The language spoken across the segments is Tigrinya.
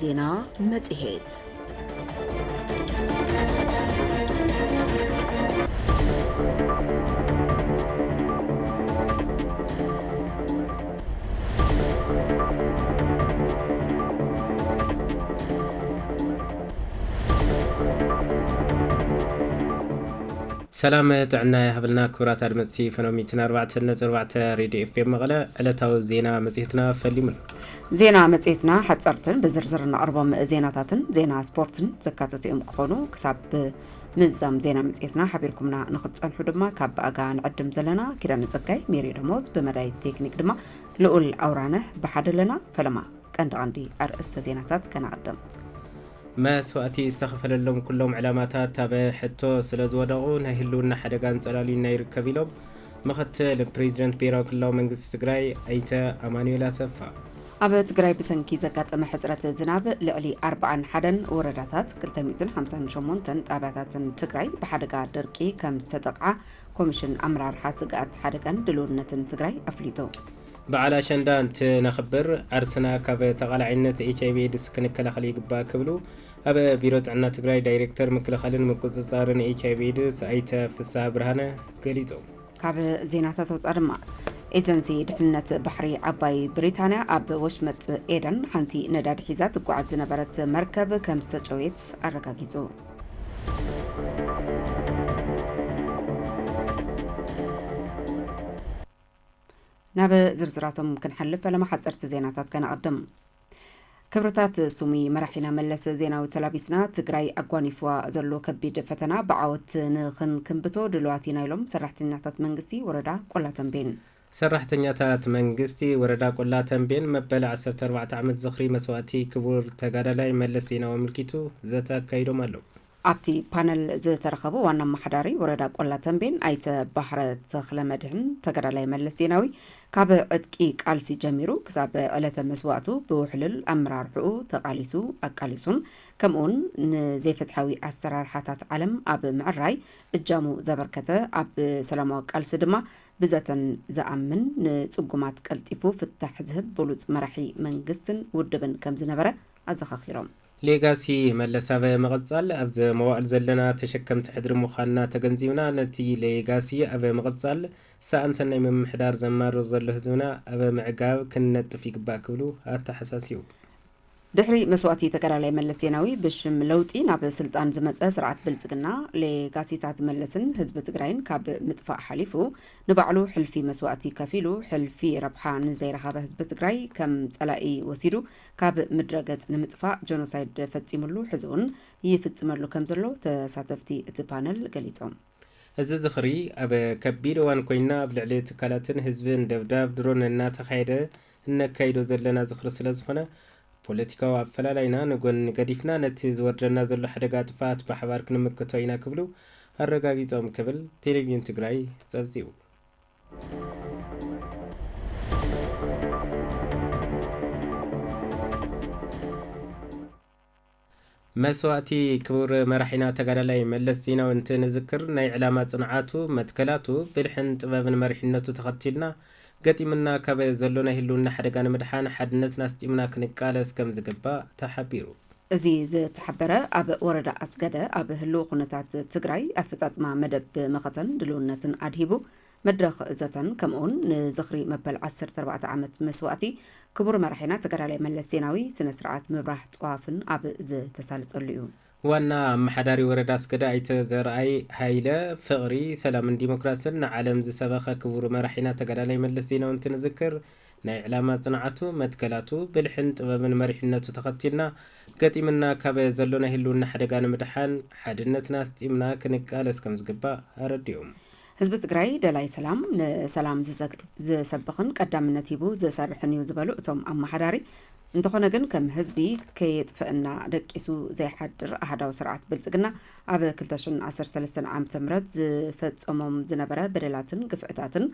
ዜና መጽሔት سلام تعنا هبلنا كرات المسي فنوميتنا 4.4 راديو اف ام مقله علتاو زينا مصيحتنا فليمل زينا مصيحتنا حصرتن بزرزرنا 4 زيناتاتن زينا سبورتن زكاتوتيم كخونو كساب مزام زينا مصيحتنا حبيركمنا نخصنحو دما كاب اغا نقدم زلنا كيران صقاي ميري دموز بمداي تكنيك دما لؤل اورانه بحدلنا فلما قندي ارئست زيناتات كنقدم ما سواتي استخفل لهم كلهم علاماتات تابع حتى سلازوداو نهلونا حدقان صلالينا يركبيلهم مختل بريزيدنت بيرو كلهم منجس تግራይ ايتا امانويل اسفا اب تግራይ بسنكي زقاطمه حصرت زناب لعلي 41 ورداتات 258 طابعاتن تግራይ بحدقا درقي كم استطقع كوميشن امرار حاسقات حدقان دلونتن تግራይ افليتو بعد شندا انت نخبر ارسنا كاب تقالعينت اتش اي في ديس كنكلخل يغبا كبلو اب بيرو طعنا تግራይ دايركتور مكلخلن مقصصارن اتش اي في ديس ايت فسا برهانه غليصو كاب زيناتات وصرما ايجنسي دحنت بحري عباي بريطانيا اب وشمت ايدن حنتي نداد حيزات قعد زنبرت مركب كم استچويت ارغاغيزو ناب زرزراتهم كنحلف لما حصرت زيناتات كنقدم كبرتات سومي مرحينا ملس زيناوي تلابيسنا تግራይ اغوانيفوا زلو كبيد فتنا بعوت نخن كنبتو دلواتي نايلوم سرحتنياتات منغستي وردا قلاتنبين سرحتنياتات منغستي وردا قلاتنبين مبل 14 عمت زخري مسواتي كبور تغادلاي ملس زيناوي ملكيتو زتا كايدو مالو ابتي بانل زترخبو وانا محداري وردا قلاتنبين ايت بحر تخل مدهن تغادلاي ملس زيناوي كاب ادقي قالسي جميرو كساب علته مسواتو بوحلل امرار حقو تقاليسو اقاليسون كمون زي فتحوي استرارحاتات عالم اب معراي اجامو زبركته اب سلامو قالس دما بزتن زامن نصقمات قلطيفو فتح زهب بلوص مرحي منغستن ودبن كم زنبره ازخخيرم ليغاسي ملسابه مقصال ابز موال زلنا تشكمت حدر مخالنا تغنزيونا نتي ليغاسي اب مقصال سانتنا ممحدار زمار زله زونا اب معقاب كنطف يغبا كبلو اتا حساسيو دحري مسواتي تقرالاي ملس زيناوي بشم لوطي ناب سلطان زمصه سرعت بلصقنا لغاسيتات ملسن حزب تግራይን ካብ مطفاء حليفو نبعلو حلفي مسواتي كفيلو حلفي ربحان زي رخابه حزب تግራይ كم صلاي وسيدو ካብ مدرغص نمطفاء جنوسايد فصيملو حزون يفصملو كم زلو تساتفتي ات بانل غليصوم እዚ ዝኽሪ ኣብ ከቢድ እዋን ኮይና ብልዕሊ ትካላትን ህዝብን ደብዳብ ድሮን እናተኻየደ እነካይዶ ዘለና ዝኽሪ ስለ ዝኾነ ፖለቲካዊ ኣፈላላይና ንጎን ገዲፍና ነቲ ዝወርደና ዘሎ ሓደጋ ጥፋት ብሓባር ክንምክቶ ኢና ክብሉ ኣረጋጊፆም ክብል ቴሌቪዥን ትግራይ ጸብጺቡ مسواتي كبور مرحينا تقالي ملس زيناو انت نذكر ناي علامات صنعاتو متكلاتو بالحن طبابن مرحينتو تخطيلنا قتيمنا كبه زلونا هلونا حدقان مدحان حدنت ناستيمنا كنقالس كم زقبا تحبيرو ازي تحبره اب وردا اسقده اب هلو قنتات تግራይ افصاصما مدب مختن دلونتن ادهيبو مدرخ زتن كمون نزخري مبل 14 عمت مسواتي كبر مرحينا تقرالاي ملس زيناوي سنه سرعات مبراح طوافن اب ز تسالطليو وانا محداري وردا اسكدا ايت زرعي هايله فقري سلام ديمقراطيا عالم زسبخ كبر مرحينا تقرالاي ملس زيناوي نتذكر ناي علامات صنعاتو متكلاتو بالحن طبابن مرحينتو تخطيلنا قتيمنا كبه زلونا هلونا حدقان مدحان حدنتنا استيمنا كنقالس كم زقبا ارديوم حزب تግራይ دلاي سلام نسلام زسبخن قدامنت يبو زسرحن يزبلو اتم امحداري انتخونه ግን ከም ህዝቢ ከይጥፈና ደቂሱ ዘይሓድር ኣሃዳው ስርዓት ብልጽግና ኣብ 2013 ዓመተ ምህረት ዝፈጸሞም ዝነበረ በደላትን ግፍዕታትን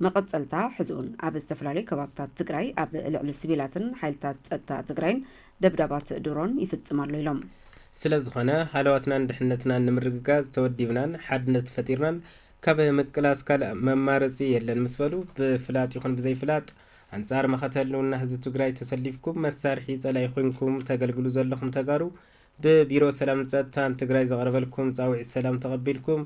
መቀጸልታ ሕዙን ኣብ ዝተፈላለዩ ከባቢታት ትግራይ ኣብ ልዕሊ ሲቪላትን ሓይልታት ጸጥታ ትግራይን ደብዳባት ድሮን ይፍጽማሉ ኢሎም ስለዝኾነ ሃለዋትናን ድሕነትናን ንምርግጋዝ ተወዲብናን ሓድነት ፈጢርናን ካብ ምቅላስ ካልእ መማረፂ የለን ምስ በሉ ብፍላጥ ይኹን ብዘይፍላጥ አንጻር መኸተልውና ህዝቢ ትግራይ ተሰሊፍኩም መሳርሒ ጸላይ ኮይንኩም ተገልግሉ ዘለኹም ተጋሩ ብቢሮ ሰላም ጸጥታን ትግራይ ዘቕረበልኩም ጻውዒት ሰላም ተቐቢልኩም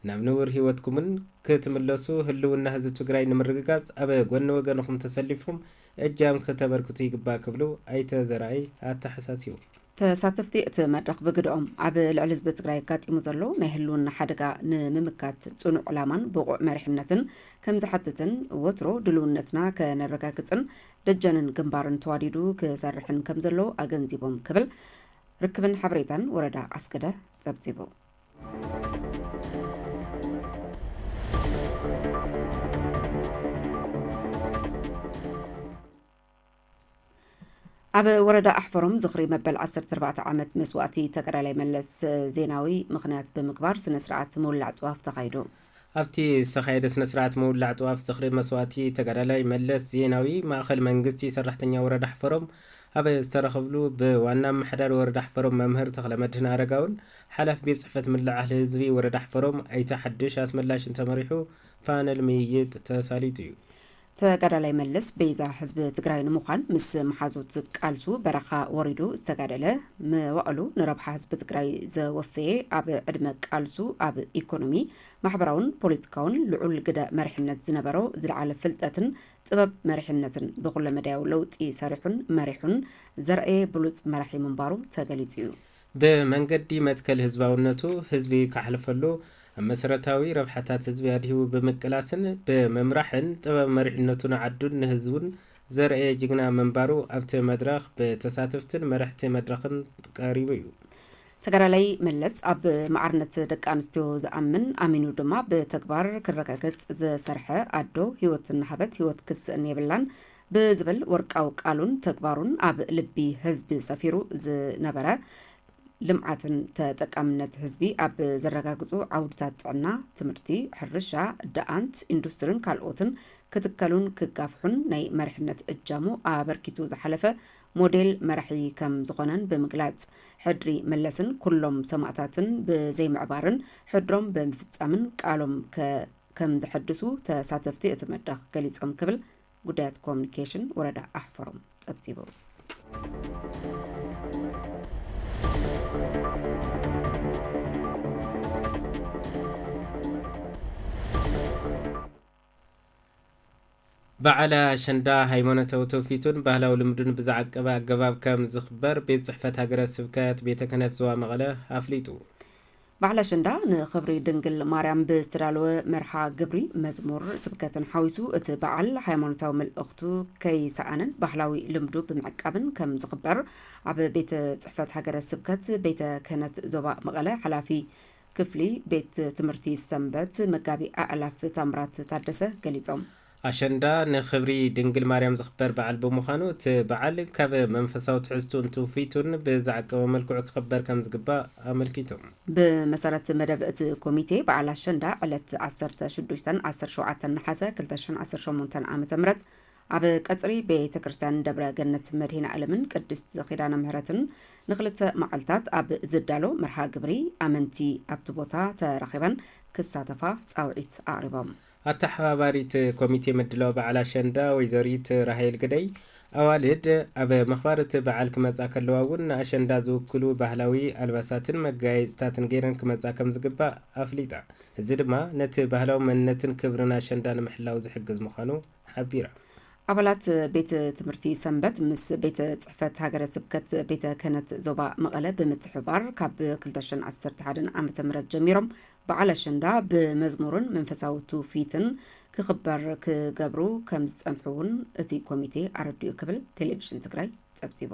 ናብ ንቡር ህይወትኩምን ክትምለሱ ህልውና ህዝቢ ትግራይ ንምርግጋዝ ኣብ ጎኒ ወገንኩም ተሰሊፍኩም እጃም ከተበርክቱ ይግባእ ክብሉ ኣይተ ዘርአይ ኣተሓሳሲቡ ተሳተፍቲ እቲ መድረኽ ብግድኦም ኣብ ልዕሊ ህዝቢ ትግራይ ኣጋጢሙ ዘሎ ናይ ህልውና ሓደጋ ንምምካት ጽኑዕ ዕላማን ብቑዕ መሪሕነትን ከም ዝሓትትን ወትሮ ድልውነትና ከነረጋግፅን ደጀንን ግንባርን ተዋዲዱ ክሰርሕን ከም ዘሎ ኣገንዚቦም ክብል ርክብን ሓበሬታን ወረዳ ኣስገደ ጸብጺቡ ኣብ ወረዳ ኣሕፈሮም ዝኽሪ መበል 14 ዓመት መስዋእቲ ተጋዳላይ መለስ ዜናዊ ምኽንያት ብምግባር ስነ ስርዓት ምውላዕ ጥዋፍ ተኻይዱ ኣብቲ ዝተኻየደ ስነ ስርዓት ምውላዕ ጥዋፍ ዝኽሪ መስዋእቲ ተጋዳላይ መለስ ዜናዊ ማእኸል መንግስቲ ሰራሕተኛ ወረዳ ኣሕፈሮም ኣብ ዝተረኸብሉ ብዋና ኣመሓዳሪ ወረዳ ኣሕፈሮም መምህር ተኽለመድህን ኣረጋውን ሓላፊ ቤት ጽሕፈት ምልዓል ህዝቢ ወረዳ ኣሕፈሮም ኣይተ ሓድሽ ኣስመላሽን ተመሪሑ ፓነል ምይይጥ ተሳሊጡ እዩ ተጋዳላይ መለስ ቤዛ ህዝቢ ትግራይ ንምዃን ምስ መሓዙት ቃልሱ በረኻ ወሪዱ ዝተጋደለ መዋእሉ ንረብሓ ህዝቢ ትግራይ ዘወፈየ ኣብ ዕድመ ቃልሱ ኣብ ኢኮኖሚ ማሕበራውን ፖለቲካውን ልዑል ግደ መሪሕነት ዝነበሮ ዝለዓለ ፍልጠትን ጥበብ መሪሕነትን ብኩለ መዳያው ለውጢ ሰሪሑን መሪሑን ዘርአየ ብሉፅ መራሒ ምንባሩ ተገሊጹ እዩ ብመንገዲ መትከል ህዝባውነቱ ህዝቢ ካሕልፈሉ መሰረታዊ ረብሓታት ህዝቢ ኣድሂቡ ብምቅላስን ብምምራሕን ጥበብ መሪሕነቱን ዓዱን ንህዝቡን ዘርአየ ጅግና መንባሩ ኣብቲ መድረኽ ብተሳተፍትን መራሕቲ መድረኽን ቀሪቡ እዩ ተጋዳላይ መለስ ኣብ ማዕርነት ደቂ ኣንስትዮ ዝኣምን ኣሚኑ ድማ ብተግባር ክረጋገጽ ዝሰርሐ ኣዶ ህይወትን ሃበት ህይወት ክስእን የብላን ብዝብል ወርቃዊ ቃሉን ተግባሩን ኣብ ልቢ ህዝቢ ሰፊሩ ዝነበረ ልምዓትን ተጠቃምነት ህዝቢ ኣብ ዘረጋግጹ ዓውድታት ጥዕና ትምህርቲ ሕርሻ ደኣንት ኢንዱስትሪን ካልኦትን ክትከሉን ክጋፍሑን ናይ መሪሕነት እጃሙ ኣበርኪቱ ዝሓለፈ ሞዴል መራሒ ከም ዝኾነን ብምግላጽ ሕድሪ መለስን ኩሎም ሰማዕታትን ብዘይምዕባርን ሕድሮም ብምፍጻምን ቃሎም ከም ዝሕድሱ ተሳተፍቲ እቲ መድረኽ ገሊጾም ክብል ጉዳያት ኮሚኒኬሽን ወረዳ ኣሕፈሮም ጸብጺቡ በዓል ኣሸንዳ ሃይማኖታዊ ትውፊቱን ባህላዊ ልምዱን ብዝዓቀበ ኣገባብ ከም ዝኽበር ቤት ጽሕፈት ሃገረ ስብከት ቤተ ክህነት ዞባ መቐለ ኣፍሊጡ በዓል ኣሸንዳ ንኽብሪ ድንግል ማርያም ብዝተዳለወ መርሓ ግብሪ መዝሙር ስብከትን ሓዊሱ እቲ በዓል ሃይማኖታዊ መልእኽቱ ከይሰኣንን ባህላዊ ልምዱ ብምዕቃብን ከም ዝኽበር ኣብ ቤተ ጽሕፈት ሃገረ ስብከት ቤተ ክህነት ዞባ መቐለ ሓላፊ ክፍሊ ቤት ትምህርቲ ሰንበት መጋቢ ኣእላፍ ታምራት ታደሰ ገሊጾም ኣሸንዳ ንኽብሪ ድንግል ማርያም ዝኽበር በዓል ብምዃኑ እቲ በዓል ካብ መንፈሳዊ ትሕዝቱን ትውፊቱን ብዝዓቀበ መልክዑ ክኽበር ከም ዝግባእ ኣመልኪቶም ብመሰረት መደብ እቲ ኮሚቴ በዓል ኣሸንዳ ዕለት 16-17 ነሓሰ 2018 ዓ.ም ኣብ ቀጽሪ ቤተ ክርስቲያን ደብረ ገነት መድሄና ዓለምን ቅድስት ኺዳነ ምህረትን ንኽልተ መዓልታት ኣብ ዝዳሎ መርሃ ግብሪ ኣመንቲ ኣብቲ ቦታ ተረኺበን ክሳተፋ ጻውዒት ኣቕሪቦም ኣተሓባባሪት ኮሚቴ ምድላው በዓል ኣሸንዳ ወይዘሪት ራሄል ግደይ ኣዋልድ ኣብ ምኽባር እቲ በዓል ክመጻእ ከለዋ እውን ንኣሸንዳ ዝውክሉ ባህላዊ ኣልባሳትን መጋየፅታትን ገይረን ክመጻእ ከም ዝግባእ ኣፍሊጣ እዚ ድማ ነቲ ባህላዊ መንነትን ክብርን ኣሸንዳ ንምሕላው ዝሕግዝ ምዃኑ ሓቢራ ኣባላት ቤተ ትምህርቲ ሰንበት ምስ ቤተ ጽሕፈት ሃገረ ስብከት ቤተ ክህነት ዞባ መቐለ ብምትሕባር ካብ 2011 ዓ.ም ጀሚሮም በዓል ኣሸንዳ ብመዝሙርን መንፈሳዊ ትውፊትን ክኽበር ክገብሩ ከም ዝጸንሑ እውን እቲ ኮሚቴ ኣረዲኡ ክብል ቴሌቪዥን ትግራይ ጸብጺቡ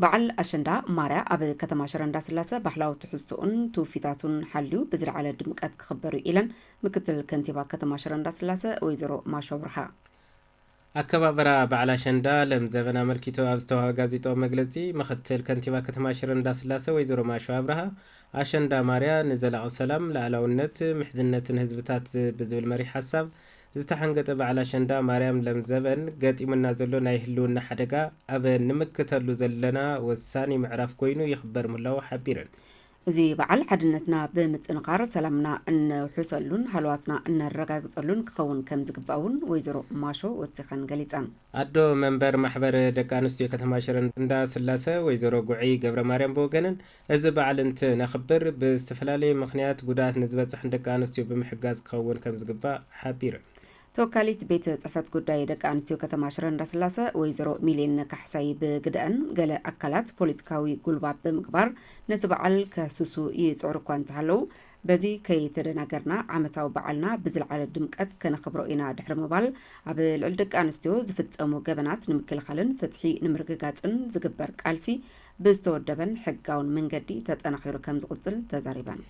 በዓል ኣሸንዳ ማርያ ኣብ ከተማ ሽረ እንዳስላሴ ባህላዊ ትሕዝቶኡን ትውፊታቱን ሓልዩ ብዝለዓለ ድምቀት ክኽበሩ ኢለን ምክትል ከንቲባ ከተማ ሽረ እንዳስላሴ ወይዘሮ ማሾ ብርሃ አከባበራ በዓል አሸንዳ ለምዘበና መልኪቶ አብስተዋወ ጋዜጣው መግለጺ ምክትል ከንቲባ ከተማ ሽረ እንዳስላሴ ወይዘሮ ማሾ አብርሃ አሸንዳ ማርያ ንዘላቂ ሰላም ለዓላውነት ምሕዝነትን ህዝብታት ብዝብል መሪ ሓሳብ ዝተሓንገጠ በዓል አሸንዳ ማርያም ለምዘበን ገጢሙና ዘሎ ናይ ህልውና ሓደጋ ኣብ ንምክተሉ ዘለና ወሳኒ ምዕራፍ ኮይኑ ይኽበር ምላው ሓቢረን እዚ በዓል ሓድነትና ብምጥንኻር ሰላምና እንውሕሰሉን ሃልዋትና እንረጋግፀሉን ክኸውን ከም ዝግባውን ወይዘሮ ማሾ ወሲኸን ገሊፀን ኣዶ መንበር ማሕበር ደቂ ኣንስትዮ ከተማ ሽረ እንዳስላሴ ወይዘሮ ጉዒ ገብረ ማርያም ብወገነን እዚ በዓል እንትነኽብር ብዝተፈላለየ ምክንያት ጉዳት ንዝበፅሕ ደቂ ኣንስትዮ ብምሕጋዝ ክኸውን ከም ዝግባእ ሓቢረን ተወካሊት ቤት ጽሕፈት ጉዳይ ደቂ ኣንስትዮ ከተማ ሽረ እንዳስላሴ ወይዘሮ ሚሊን ካሕሳይ ብግድአን ገለ ኣካላት ፖለቲካዊ ጉልባት ብምግባር ነቲ በዓል ከስሱ ይፅዕሩ እኳ እንተሃለዉ በዚ ከይተደናገርና ዓመታዊ በዓልና ብዝለዓለ ድምቀት ከነኽብሮ ኢና ድሕሪ ምባል ኣብ ልዕሊ ደቂ ኣንስትዮ ዝፍፀሙ ገበናት ንምክልኻልን ፍትሒ ንምርግጋፅን ዝግበር ቃልሲ ብዝተወደበን ሕጋውን መንገዲ ተጠናኺሩ ከም ዝቕፅል ተዛሪበን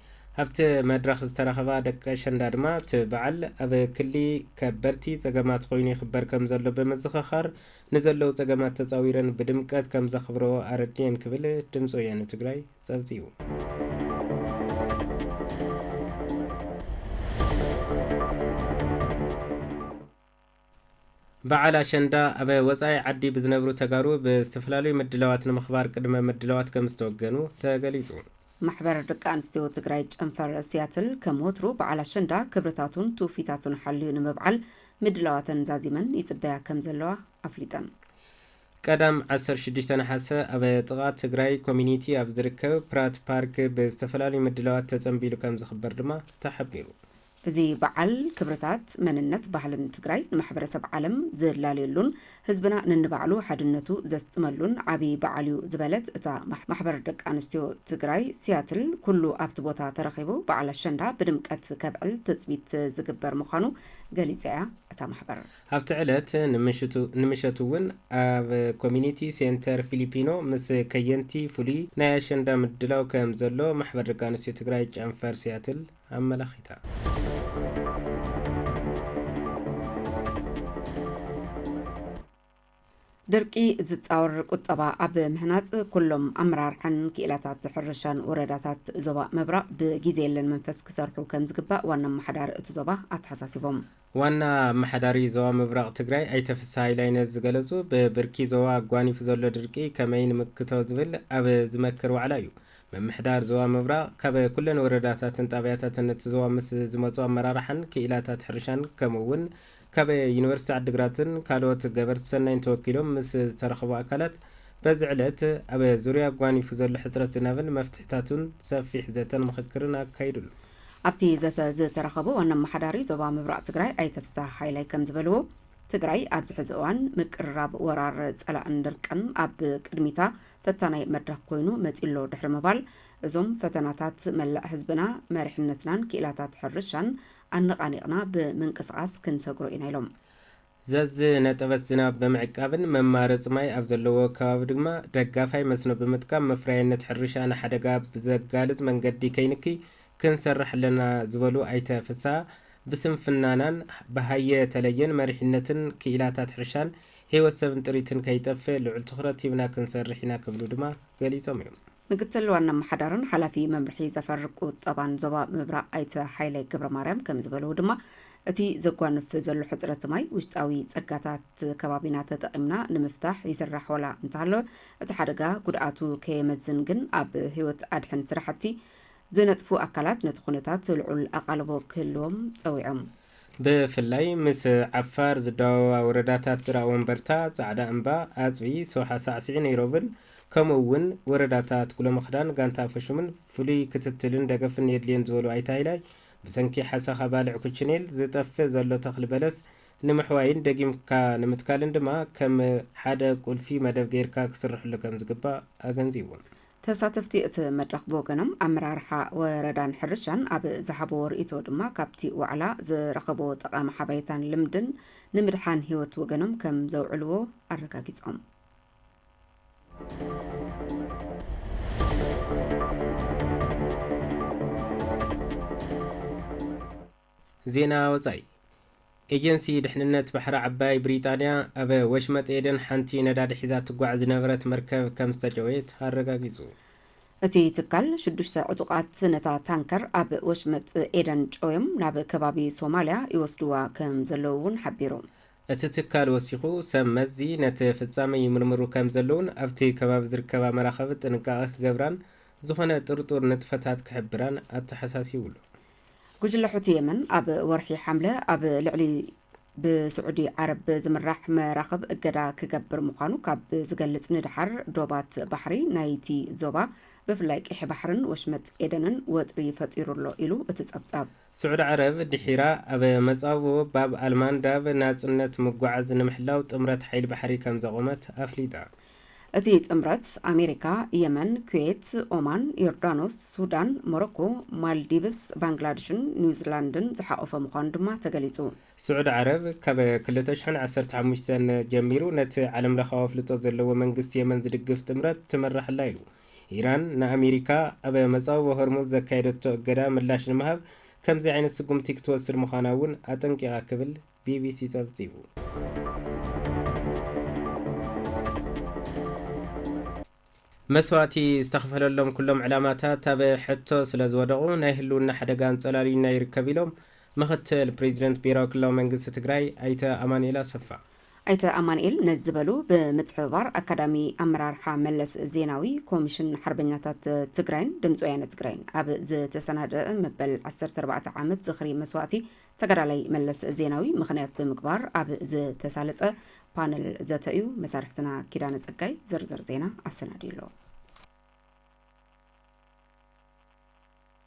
ኣብቲ መድረኽ ዝተረኸባ ደቂ ኣሸንዳ ድማ እቲ በዓል ኣብ ክሊ ከበርቲ ፀገማት ኮይኑ ይኽበር ከም ዘሎ ብምዝኽኻር ንዘለዉ ፀገማት ተፃዊረን ብድምቀት ከም ዘኽብሮ ኣረድየን ክብል ድምፂ ወያነ ትግራይ ፀብፂቡ በዓል አሸንዳ ኣብ ወፃኢ ዓዲ ብዝነብሩ ተጋሩ ብዝተፈላለዩ ምድላዋት ንምኽባር ቅድመ ምድላዋት ከም ዝተወገኑ ተገሊጹ ማሕበር ደቂ ኣንስትዮ ትግራይ ጨንፈር ሲያትል ከም ወትሩ በዓል አሸንዳ ክብርታቱን ትውፊታቱን ሓልዩ ንምብዓል ምድላዋተን ዛዚመን ይጽበያ ከም ዘለዋ ኣፍሊጠን ቀዳም 16 ነሓሰ ኣብ ጥቓ ትግራይ ኮሚኒቲ ኣብ ዝርከብ ፕራት ፓርክ ብዝተፈላለዩ ምድላዋት ተጸንቢሉ ከም ዝኽበር ድማ ተሓቢሩ እዚ በዓል ክብርታት መንነት ባህልን ትግራይ ንማሕበረሰብ ዓለም ዝላለየሉን ህዝብና ንንባዕሉ ሓድነቱ ዘስጥመሉን ዓብይ በዓል እዩ ዝበለት እታ ማሕበር ደቂ ኣንስትዮ ትግራይ ሲያትል ኩሉ ኣብቲ ቦታ ተረኺቡ በዓል አሸንዳ ብድምቀት ከብዕል ትፅቢት ዝግበር ምዃኑ ገሊጻ እያ እታ ማሕበር ኣብቲ ዕለት ንምሸቱ እውን ኣብ ኮሚኒቲ ሴንተር ፊሊፒኖ ምስ ከየንቲ ፍሉይ ናይ አሸንዳ ምድላው ከም ዘሎ ማሕበር ደቂ ኣንስትዮ ትግራይ ጨንፈር ሲያትል ኣመላኺታ ድርቂ ዝፃወር ቁጠባ ኣብ ምህናፅ ኩሎም ኣመራርሓን ክኢላታት ሕርሻን ወረዳታት ዞባ ምብራቅ ብጊዜ የለን መንፈስ ክሰርሑ ከም ዝግባእ ዋና ኣመሓዳሪ እቲ ዞባ ኣተሓሳሲቦም ዋና ኣመሓዳሪ ዞባ ምብራቅ ትግራይ ኣይተፍስሓ ሃይላይነት ዝገለጹ ብብርኪ ዞባ ኣጓኒፉ ዘሎ ድርቂ ከመይ ንምክቶ ዝብል ኣብ ዝመክር ዋዕላ እዩ መምሕዳር ዞባ ምብራቅ ካብ ኩለን ወረዳታትን ጣብያታትን እቲ ዞባ ምስ ዝመፁ ኣመራርሓን ክኢላታት ሕርሻን ከምኡውን ካብ ዩኒቨርሲቲ ዓዲግራትን ካልኦት ገበርቲ ሰናይን ተወኪሎም ምስ ዝተረኸቡ ኣካላት በዚ ዕለት ኣብ ዙርያ ኣጓኒፉ ዘሎ ሕፅረት ዝናብን መፍትሕታቱን ሰፊሕ ዘተን ምክክርን ኣካይዱሉ ኣብቲ ዘተ ዝተረኸቡ ዋና ኣመሓዳሪ ዞባ ምብራቅ ትግራይ ኣይተፍስሓ ሃይላይ ከም ዝበልዎ ትግራይ ኣብዚ ሕዚ እዋን ምቅርራብ ወራር ፀላእን ድርቅን ኣብ ቅድሚታ ፈታናይ መድረኽ ኮይኑ መፂሎ ድሕሪ ምባል እዞም ፈተናታት መላእ ህዝብና መሪሕነትናን ክኢላታት ሕርሻን ኣነቃኒቕና ብምንቅስቃስ ክንሰግሮ ኢና ኢሎም ዘዝ ነጠበት ዝናብ ብምዕቃብን መማረፂ ማይ ኣብ ዘለዎ ከባቢ ድማ ደጋፋይ መስኖ ብምጥቃም መፍራይነት ሕርሻ ንሓደጋ ብዘጋልፅ መንገዲ ከይንኪ ክንሰርሕ ኣለና ዝበሉ ኣይተፍስሓ ብስንፍናናን ብሃየ ተለየን መሪሕነትን ክኢላታት ሕርሻን ህይወት ሰብን ጥሪትን ከይጠፍእ ልዑል ትኹረት ሂብና ክንሰርሕ ኢና ክብሉ ድማ ገሊፆም እዮም ምክትል ዋና ኣመሓዳርን ሓላፊ መምርሒ ዘፈር ቁጠባን ዞባ ምብራቅ ኣይተ ሃይላይ ገብረ ማርያም ከም ዝበለው ድማ እቲ ዘጓንፍ ዘሎ ሕፅረት ማይ ውሽጣዊ ፀጋታት ከባቢና ተጠቂምና ንምፍታሕ ይስራሕ ወላ እንተሃለወ እቲ ሓደጋ ጉድኣቱ ከየመዝን ግን ኣብ ህይወት ኣድሕን ስራሕቲ ዝነጥፉ ኣካላት ነቲ ኩነታት ልዑል ኣቓልቦ ክህልዎም ፀዊዖም ብፍላይ ምስ ዓፋር ዝዳወባ ወረዳታት ዝራ ወንበርታ ጻዕዳ እምባ ኣፅቢ ሰውሓ ሳዕስዒን ይሮብን ከምኡውን ወረዳታት ኩለመኽዳን ጋንታ ፈሹምን ፍሉይ ክትትልን ደገፍን የድልየን ዝበሉ ኣይታይላይ ብሰንኪ ሓሳኻ ባልዕ ኩችኔል ዝጠፍእ ዘሎ ተኽሊ በለስ ንምሕዋይን ደጊምካ ንምትካልን ድማ ከም ሓደ ቁልፊ መደብ ጌርካ ክስርሕሉ ከም ዝግባእ ኣገንዚቦም ተሳተፍቲ እቲ መድረኽ ብወገኖም ኣመራርሓ ወረዳን ሕርሻን ኣብ ዝሓበዎ ርእቶ ድማ ካብቲ ዋዕላ ዝረኸቦ ጠቓሚ ሓበሬታን ልምድን ንምድሓን ህይወት ወገኖም ከም ዘውዕልዎ ኣረጋጊጾም ዜና ወፃኢ ኤጀንሲ ድሕንነት ባሕሪ ዓባይ ብሪጣንያ ኣብ ወሽመጥ ኤደን ሓንቲ ነዳዲ ሒዛ ትጓዓዝ ዝነበረት መርከብ ከም ዝተጨወየት ኣረጋጊጹ። እቲ ትካል 6 ዕጡቃት ነታ ታንከር ኣብ ወሽመጥ ኤደን ጨውዮም ናብ ከባቢ ሶማልያ ይወስድዋ ከም ዘለዉ እውን ሓቢሩ። እቲ ትካል ወሲኹ ሰብ መዚ ነቲ ፍጻመ ይምርምሩ ከም ዘለውን ኣብቲ ከባቢ ዝርከባ መራኸቢ ጥንቃቐ ክገብራን ዝኾነ ጥርጡር ንጥፈታት ክሕብራን ኣተሓሳሲቡሉ። ጉጅለ ሑቲ የመን ኣብ ወርሒ ሓምለ ኣብ ልዕሊ ብስዑዲ ዓረብ ዝምራሕ መራኸብ እገዳ ክገብር ምዃኑ ካብ ዝገልጽ ንድሓር ዶባት ባሕሪ ናይቲ ዞባ ብፍላይ ቅሒ ባሕርን ወሽመጥ ኤደንን ወጥሪ ፈጢሩሎ ኢሉ እቲ ጸብጻብ ስዑድ ዓረብ ድሒራ ኣብ መጻብቦ ባብ ኣልማንዳብ ናጽነት ምጓዓዝ ንምሕላው ጥምረት ሓይሊ ባሕሪ ከም ዘቆመት ኣፍሊጣ። እቲ ጥምረት ኣሜሪካ፣ የመን፣ ኩዌት፣ ኦማን፣ ዮርዳኖስ፣ ሱዳን፣ ሞሮኮ፣ ማልዲቭስ፣ ባንግላዴሽን፣ ኒውዚላንድን ዝሓቆፈ ምዃኑ ድማ ተገሊጹ። ስዑድ ዓረብ ካብ 2015 ጀሚሩ ነቲ ዓለም ለኻዊ ኣፍልጦ ዘለዎ መንግስቲ የመን ዝድግፍ ጥምረት ትመራሕላ ኢሉ ኢራን ንኣሜሪካ ኣብ መጻብቦ ሆርሙዝ ዘካየደቶ እገዳ ምላሽ ንምሃብ ከምዚ ዓይነት ስጉምቲ ክትወስድ ምዃና እውን ኣጠንቂቓ ክብል ቢቢሲ ጸብጺቡ። መስዋዕቲ ዝተኸፈለሎም ኩሎም ዕላማታት ኣብ ሕቶ ስለ ዝወደቑ ናይ ህልውና ሓደጋ እንጸላልዩና ይርከብ ኢሎም ምኽትል ፕሬዚደንት ብሔራዊ ክልላዊ መንግስቲ ትግራይ ኣይተ ኣማኑኤል ኣሰፋ። ኣይተ ኣማኑኤል ነዚ ዝበሉ ብምትሕብባር ኣካዳሚ ኣመራርሓ መለስ ዜናዊ ኮሚሽን ሓርበኛታት ትግራይን ድምፂ ወያነ ትግራይን ኣብ ዝተሰናደአ መበል 14 ዓመት ዝኽሪ መስዋዕቲ ተጋዳላይ መለስ ዜናዊ ምኽንያት ብምግባር ኣብ ዝተሳለጠ ፓነል ዘተዩ መሳርሕትና ኪዳነ ጸጋይ ዝርዝር ዜና ኣሰናዲሉ።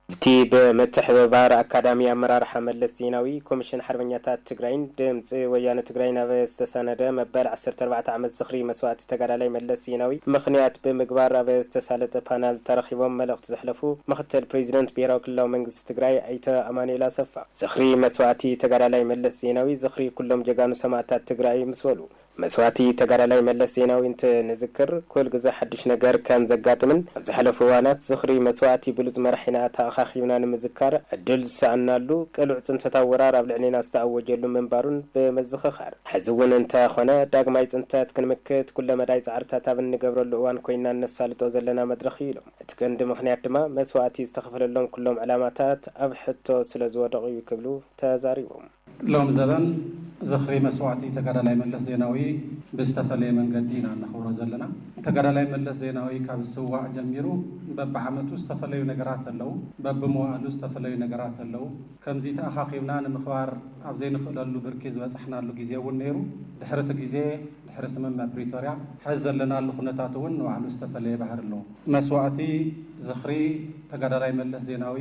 እቲ ብምትሕብባር ኣካዳሚ ኣመራርሓ መለስ ዜናዊ ኮሚሽን ሓርበኛታት ትግራይን ድምፂ ወያነ ትግራይ ናብ ዝተሰነደ መበል 14 ዓመት ዝኽሪ መስዋዕቲ ተጋዳላይ መለስ ዜናዊ ምኽንያት ብምግባር ኣብ ዝተሳለጠ ፓነል ተረኺቦም መልእኽቲ ዘሕለፉ ምኽትል ፕሬዚደንት ብሔራዊ ክልላዊ መንግስቲ ትግራይ ኣይተ ኣማኑኤል ኣሰፋ ዝኽሪ መስዋዕቲ ተጋዳላይ መለስ ዜናዊ ዝኽሪ ኩሎም ጀጋኑ ሰማዕታት ትግራይ ምስ በሉ መስዋዕቲ ተጋዳላይ መለስ ዜናዊ ንዝክር ኩል ግዜ ሓድሽ ነገር ከም ዘጋጥምን ኣብ ዝሓለፉ እዋናት ዝኽሪ መስዋዕቲ ብሉፅ መራሒና ተኣኻኺብና ንምዝካር ዕድል ዝሰኣናሉ ቅልዕ ፅንተታዊ ወራር ኣብ ልዕሊና ዝተኣወጀሉ ምንባሩን ብምዝኽኻር ሕዚ እውን እንተኾነ ዳግማይ ፅንተት ክንምክት ኩለ መዳይ ፃዕርታት ኣብ እንገብረሉ እዋን ኮይና ነሳልጦ ዘለና መድረኽ እዩ ኢሎም እቲ ቀንዲ ምኽንያት ድማ መስዋዕቲ ዝተኸፈለሎም ኩሎም ዕላማታት ኣብ ሕቶ ስለ ዝወደቑ እዩ ክብሉ ተዛሪቦም። ሎም ዘበን ዝኽሪ መስዋዕቲ ተጋዳላይ መለስ ዜናዊ ብዝተፈለየ መንገዲ ኢና ነኽብሮ ዘለና። ተጋዳላይ መለስ ዜናዊ ካብ ዝስዋዕ ጀሚሩ በብዓመቱ ዝተፈለዩ ነገራት ኣለው፣ በብመዋእሉ ዝተፈለዩ ነገራት ኣለው። ከምዚ ተኣኻኺብና ንምኽባር ኣብ ዘይንኽእለሉ ብርኪ ዝበፅሕናሉ ግዜ እውን ነይሩ። ድሕሪ እቲ ግዜ ድሕሪ ስምምዕ ፕሪቶርያ ሕዚ ዘለናሉ ኩነታት እውን ንባዕሉ ዝተፈለየ ባህሪ ኣለዎ። መስዋዕቲ ዝኽሪ ተጋዳላይ መለስ ዜናዊ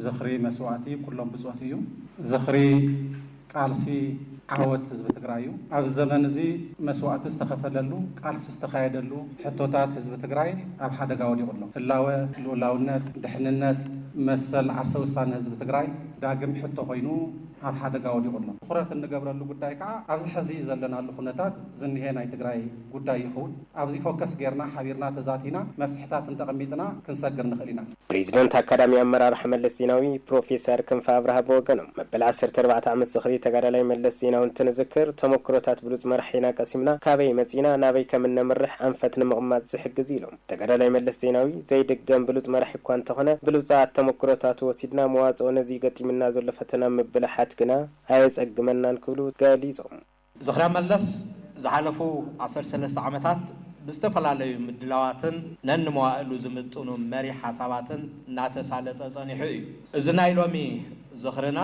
ዝኽሪ መስዋዕቲ ኩሎም ብፆት እዩ። ዝኽሪ ቃልሲ ዓወት ህዝቢ ትግራይ እዩ። ኣብ ዘመን እዚ መስዋዕቲ ዝተኸፈለሉ ቃልሲ ዝተኻየደሉ ሕቶታት ህዝቢ ትግራይ ኣብ ሓደጋ ወዲቑ ኣሎ። ህላወ ልኡላውነት ድሕንነት መሰል ዓርሰ ውሳነ ህዝቢ ትግራይ ዳግም ሕቶ ኮይኑ ኣብ ሓደጋ ወዲቑ ኣሎ። ትኩረት እንገብረሉ ጉዳይ ከዓ ኣብዚ ሕዚ ዘለናሉ ኩነታት ዝኒሄ ናይ ትግራይ ጉዳይ ይኸውን። ኣብዚ ፎከስ ጌርና ሓቢርና ተዛቲና መፍትሕታት እንተቐሚጥና ክንሰግር ንኽእል ኢና። ፕሬዚደንት ኣካዳሚ ኣመራርሓ መለስ ዜናዊ ፕሮፌሰር ክንፈ ኣብርሃ በወገኖም መበል 14 ዓመት ዝኽሪ ተጋዳላይ መለስ ዜናዊ እንትንዝክር ተሞክሮታት ብሉፅ መራሒና ቀሲምና ካበይ መፂና ናበይ ከም እንምርሕ ኣንፈት ንምቕማጥ ዝሕግዝ ኢሎም ተጋዳላይ መለስ ዜናዊ ዘይድገም ብሉፅ መራሒ እኳ እንተኾነ ብሉፃት ተሞክሮታት ወሲድና መዋፅኦ ነዚ ገጢምና ዘሎ ፈተና ምብልሓት ግና ኣየፀግመናን ክብሉ ገሊፆም ዝኽሪ መለስ ዝሓለፉ 13 ዓመታት ብዝተፈላለዩ ምድላዋትን ነንመዋእሉ ዝምጥኑ መሪ ሓሳባትን እናተሳለጠ ፀኒሑ እዩ። እዚ ናይ ሎሚ ዝኽርና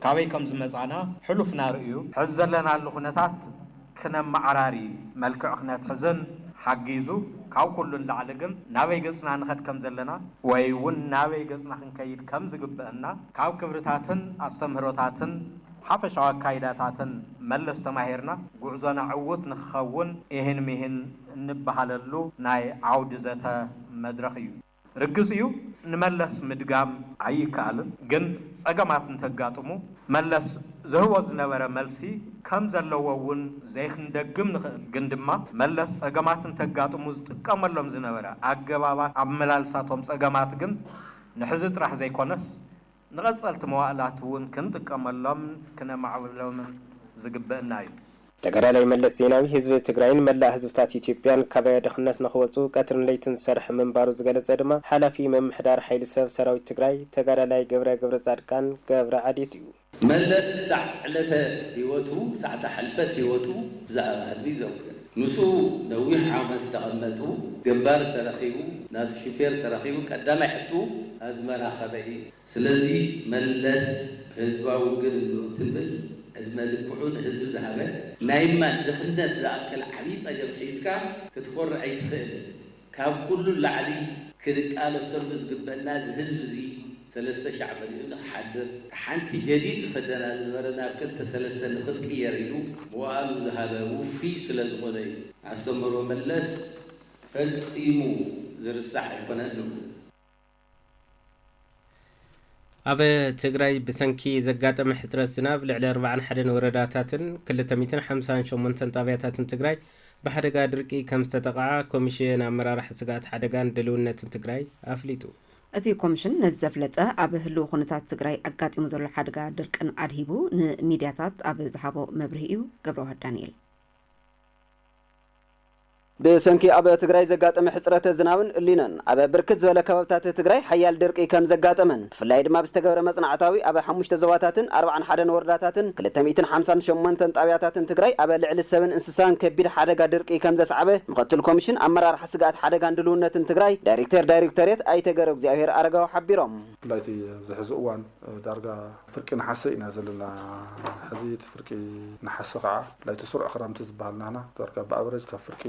ካበይ ከም ዝመፃና ሕሉፍና ርእዩ። ሕዚ ዘለናሉ ኩነታት ክነመዓራሪ መልክዕ ክነትሕዝን ሓጊዙ ካብ ኩሉ ንላዕሊ ግን ናበይ ገፅና ንኸድ ከም ዘለና ወይ እውን ናበይ ገፅና ክንከይድ ከም ዝግብአና ካብ ክብርታትን ኣስተምህሮታትን ሓፈሻዊ ኣካይዳታትን መለስ ተማሂርና ጉዕዞና ዕውት ንክኸውን ይህን ሚህን እንበሃለሉ ናይ ዓውዲ ዘተ መድረኽ እዩ። ርግፅ እዩ ንመለስ ምድጋም ኣይከኣልን፣ ግን ፀገማት እንተጋጥሙ መለስ ዝህቦ ዝነበረ መልሲ ከም ዘለዎ እውን ዘይክንደግም ንኽእል። ግን ድማ መለስ ፀገማት እንተጋጥሙ ዝጥቀመሎም ዝነበረ ኣገባባት ኣመላልሳቶም ፀገማት ግን ንሕዚ ጥራሕ ዘይኮነስ ንቐፀልቲ መዋእላት እውን ክንጥቀመሎም ክነማዕብሎምን ዝግበአና እዩ ተጋዳላይ መለስ ዜናዊ ህዝቢ ትግራይን መላእ ህዝብታት ኢትዮጵያን ካበያ ድኽነት ንኽወፁ ቀትርን ለይትን ዝሰርሕ ምንባሩ ዝገለጸ ድማ ሓላፊ መምሕዳር ሓይሊ ሰብ ሰራዊት ትግራይ ተጋዳላይ ገብረ ጻድቃን ገብረ ዓዴት እዩ መለስ ክሳዕ ዕለተ ህይወቱ ክሳዕተ ሕልፈት ህይወቱ ብዛዕባ ህዝቢ ዘውግል ንሱ ነዊሕ ዓመት ተቐመጡ ገባር ተረኺቡ ናቱ ሹፌር ተረኺቡ ቀዳማይ ሕቱ ኣዝመራኸበ እዩ ስለዚ መለስ ህዝባዊ ግን ትብል ዕድመ ልክዑን ህዝቢ ዝሃበ ናይማን ድኽነት ዝኣከል ዓብዪ ፀገም ሒዝካ ክትኮርዕ ኣይትኽእልን ካብ ኩሉ ላዕሊ ክድቃለሰሉ ዝግበአና እዚ ህዝቢ እዚ 3,000 መሊኡ ንክሓድር ሓንቲ ጀዲድ ዝኸደና ዝነበረ ናብ 2-3 ንኽትቅየር ኢሉ መዋእሉ ዝሃበ ውፊይ ስለ ዝኾነ እዩ ኣስተምህሮ መለስ ፈፂሙ ዝርሳሕ ኣይኮነን ንብሉ ኣብ ትግራይ ብሰንኪ ዘጋጠመ ሕፅረት ዝናብ ልዕሊ 41 ወረዳታትን 258 ጣብያታትን ትግራይ ብሓደጋ ድርቂ ከም ዝተጠቕዓ ኮሚሽን ኣመራርሓ ስጋት ሓደጋን ድልውነትን ትግራይ ኣፍሊጡ እቲ ኮሚሽን ነዚ ዘፍለጠ ኣብ ህልው ኩነታት ትግራይ ኣጋጢሙ ዘሎ ሓደጋ ድርቅን ኣድሂቡ ንሚድያታት ኣብ ዝሃቦ መብርሂ እዩ ገብረ ዳንኤል ብሰንኪ ኣብ ትግራይ ዘጋጠመ ሕፅረት ዝናብን እሊነን ኣብ ብርክት ዝበለ ከባብታት ትግራይ ሓያል ድርቂ ከም ዘጋጠመን ብፍላይ ድማ ብዝተገበረ መጽናዕታዊ ኣብ 5 ዞባታትን 41 ወረዳታትን 258 ጣብያታትን ትግራይ ኣብ ልዕሊ ሰብን እንስሳን ከቢድ ሓደጋ ድርቂ ከም ዘስዓበ ምክትል ኮሚሽን ኣመራርሓ ስጋት ሓደጋን ድልውነትን ትግራይ ዳይሬክተሬት ኣይተገረ እግዚአብሔር ኣረጋው ሓቢሮም ብላይቲ ዝሕዚ እዋን ዳርጋ ፍርቂ ናሓሰ ኢና ዘለና ሕዚ ፍርቂ ናሓሰ ከዓ ብላይቲ ስሩዕ ክረምቲ ዝበሃልናና ዳርጋ ብኣበረጅ ካብ ፍርቂ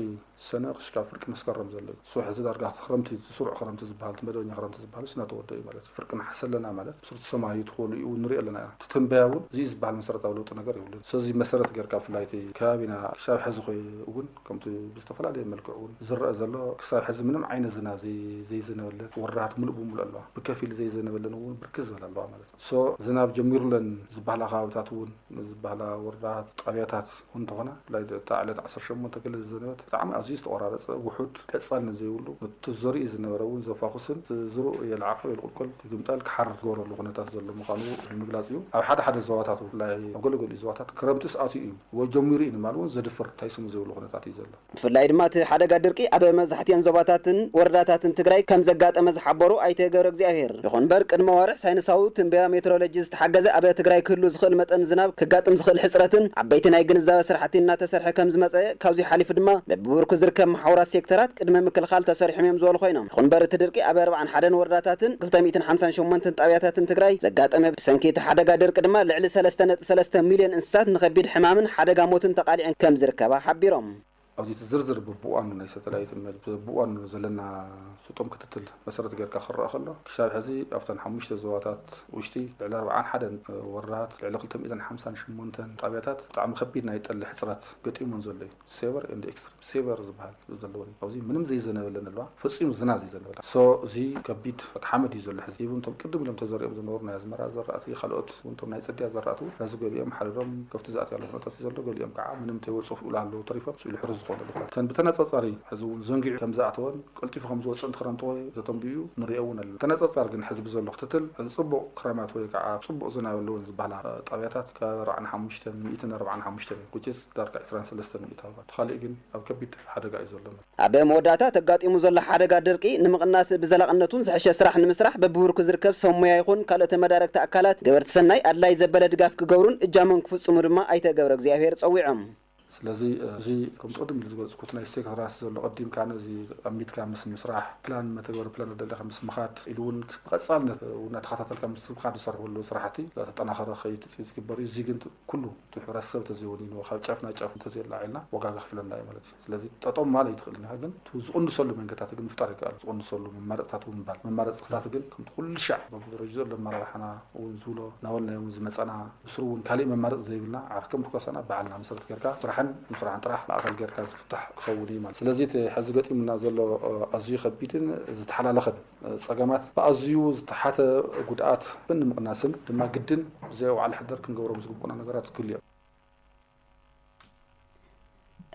ሰነ ክሽካብ ፍርቂ መስከረም ዘሎ ሶ ሕዚ ዳርጋ ክረምቲ ስሩዕ ክረምቲ ዝበሃል መደበኛ ክረምቲ ዝበሃል ስናተወደ እዩ ማለት ፍርቂ ናሓሰ ኣለና ማለት ስሩዕ ሰማይ ትኾኑ እዩ ንሪኢ ኣለና ትትንበያ እውን እዚ ዝበሃል መሰረታዊ ለውጢ ነገር ይብሉ ስለዚ መሰረት ጌርካ ብላይቲ ከባቢና ክሳብ ሕዚ እውን ከምቲ ብዝተፈላለየ መልክዕ እውን ዝረአ ዘሎ ክሳብ ሕዚ ምንም ዓይነት ዝናብ ዘይዝነበለ ወራት ሙሉእ ብምሉእ ኣለዋ ብከፊል ዘይዝነበለን እውን ብርክት ዝበለ ኣለዋ ማለት ሶ ዝናብ ጀሚሩለን ዝበሃላ ከባቢታት እውን ዝበሃላ ወረዳት ጣብያታት እውን ተኾና ብላይ ዕለት 18 ክልል ዝነበት ብጣዕሚ ኣዝዩ ዝተቆራረፀ ውሑድ ቀጻል ዘይብሉ ትዘርኢ ዝነበረ እውን ዘፋኹስን ዝሩእ የልዓኸ የልቁልቁል ግምጣል ክሓርፍ ዝገብረሉ ኩነታት ዘሎ ምዃኑ ንምግላፅ እዩ ኣብ ሓደ ዞባታት ብላይ ኣብ ገለገሉ ዞባታት ክረምቲ ሰዓቱ እዩ ወጀሚሩ እዩ ንማል እውን ዘድፍር ታይስሙ ዘይብሉ ኩነታት እዩ ዘሎ ብፍላይ ድማ እቲ ሓደጋ ድርቂ ኣብ መብዛሕትአን ዞባታትን ወረዳታትን ትግራይ ከም ዘጋጠመ ዝሓበሩ ኣይተገብረ እግዚአብሔር ይኹን በር ቅድመ ወርሕ ሳይንሳዊ ትንበያ ሜትሮሎጂ ዝተሓገዘ ኣብ ትግራይ ክህሉ ዝኽእል መጠን ዝናብ ክጋጥም ዝኽእል ሕፅረትን ዓበይቲ ናይ ግንዛበ ስራሕቲ እናተሰርሐ ከም ዝመፀ ካብዚ ሓሊፉ ድማ በብብርኩ ዝርከብ ማሕበራት ሴክተራት ቅድመ ምክልኻል ተሰሪሖም እዮም ዝበሉ ኮይኖም ይኹን በር እቲ ድርቂ ኣብ 41 ወረዳታትን 258 ጣብያታትን ትግራይ ዘጋጠመ ብሰንኪ እቲ ሓደጋ ድርቂ ድማ ልዕሊ 3.3 ሚልዮን እንስሳት ንከቢድ ሕማምን ሓደጋ ሞትን ተቃሊዐን ከም ዝርከባ ሓቢሮም ኣብዚ ዝርዝር ብብዋኑ ናይ ሳተላይት ብብዋኑ ዘለና ስጦም ክትትል መሰረት ጌርካ ክረአ ከሎ ክሳብ ሕዚ ኣብተን 5 ዞባታት ውሽጢ ልዕሊ 41 ወረዳት ልዕሊ 258 ጣብያታት ብጣዕሚ ከቢድ ናይ ጠሊ ሕፅረት ገጢሞን ዘሎ እዩ ሴቨር ኤንድ ኤክስትሪም ሴቨር ዝበሃል ዘለዎ ኣብዚ ምንም ዘይዘነበለን ኣለዋ ፈፂሙ ዝናብ ዘይዘነበላ ሶ እዚ ከቢድ ሓመድ እዩ ዘሎ ሕዚ ይብንቶም ቅድም ኢሎም ተዘሪኦም ዝነበሩ ናይ ኣዝመራ ዘራእቲ ካልኦት እንቶም ናይ ፅድያ ዘራእቲ ሕዚ ገሊኦም ሓሪሮም ከፍቲ ዝኣትያ ኣሎ ኩነታት ዘሎ ገሊኦም ከዓ ምንም ተይወፅፉ ኢሉ ኣለዉ ተሪፎም ስኢሉ ሕርዝ ዝኾነ ተን ብተነፃፃሪ ሕዚ እውን ዘንጊዑ ከም ዝኣተወን ቀልጢፉ ከም ዝወፅእ እንትክረምቲ ወይ ዘተንብዩ ንሪኦ እውን ኣለና ተነፃፃሪ ግን ሕዝቢ ዘሎ ክትትል ፅቡቅ ክረማት ወይ ከዓ ፅቡቅ ዝናብ ኣለዎን ዝበሃላ ጣብያታት ካብ 45 ኩችስ ዳርጋ 23 ሚእታዊ ካሊእ ግን ኣብ ከቢድ ሓደጋ እዩ ዘሎ ኣብ መወዳእታ ተጋጢሙ ዘሎ ሓደጋ ድርቂ ንምቕናስ ብዘላቕነቱን ዝሕሸ ስራሕ ንምስራሕ በብብርኩ ዝርከብ ሰብ ሞያ ይኹን ካልኦት መዳረግቲ ኣካላት ገበርቲ ሰናይ ኣድላይ ዘበለ ድጋፍ ክገብሩን እጃሞም ክፍፅሙ ድማ ኣይተገብረ እግዚአብሔር ፀዊዖም ስለዚ እዚ ከምቲ ቅድም ኢሉ ዝገልፅኩት ናይ ሴክተራት ዘሎ ቀዲምካ ነዚ ኣሚትካ ምስ ምስራሕ ፕላን መተግበር ፕላን ደለካ ምስ ምኻድ ኢሉ እውን ብቐፃልነት እናተኸታተልካ ምስ ምኻድ ዝሰርሕሉ ስራሕቲ ተጠናኸረ ከይድ ዝግበር እዩ እዚ ግን ኩሉ እቲ ሕብረተሰብ ተዘይውን እዩ ካብ ጫፍ ናብ ጫፍ እንተዘይላዒልና ወጋጋ ክፍለና እዩ ማለት እዩ ስለዚ ጠጦም ማለ ይትኽእልና ግን ዝቕንሰሉ መንገድታት ግን ምፍጣር ይከኣል ዝቕንሰሉ መማረፅታት እውን ምባል መማረፅታት ግን ከምቲ ኩሉ ሻዕ በብደረጃ ዘሎ ኣመራርሓና እውን ዝብሎ ናበልና እውን ዝመፀና ብስሩ እውን ካሊእ መማረፂ ዘይብልና ዓርክም ክኮሰና በዓልና መሰረት ጌርካ ስራሕን ጥራሕ ማእከል ጌርካ ዝፍታሕ ክኸውን እዩ ማለት ስለዚ ሕዚ ገጢሙና ዘሎ ኣዝዩ ከቢድን ዝተሓላለኸን ፀገማት ብኣዝዩ ዝተሓተ ጉድኣት ብምቕናስን ድማ ግድን ብዘይ ዋዕላ ሕደር ክንገብሮም ዝግቡኡና ነገራት ክህሉ እዮም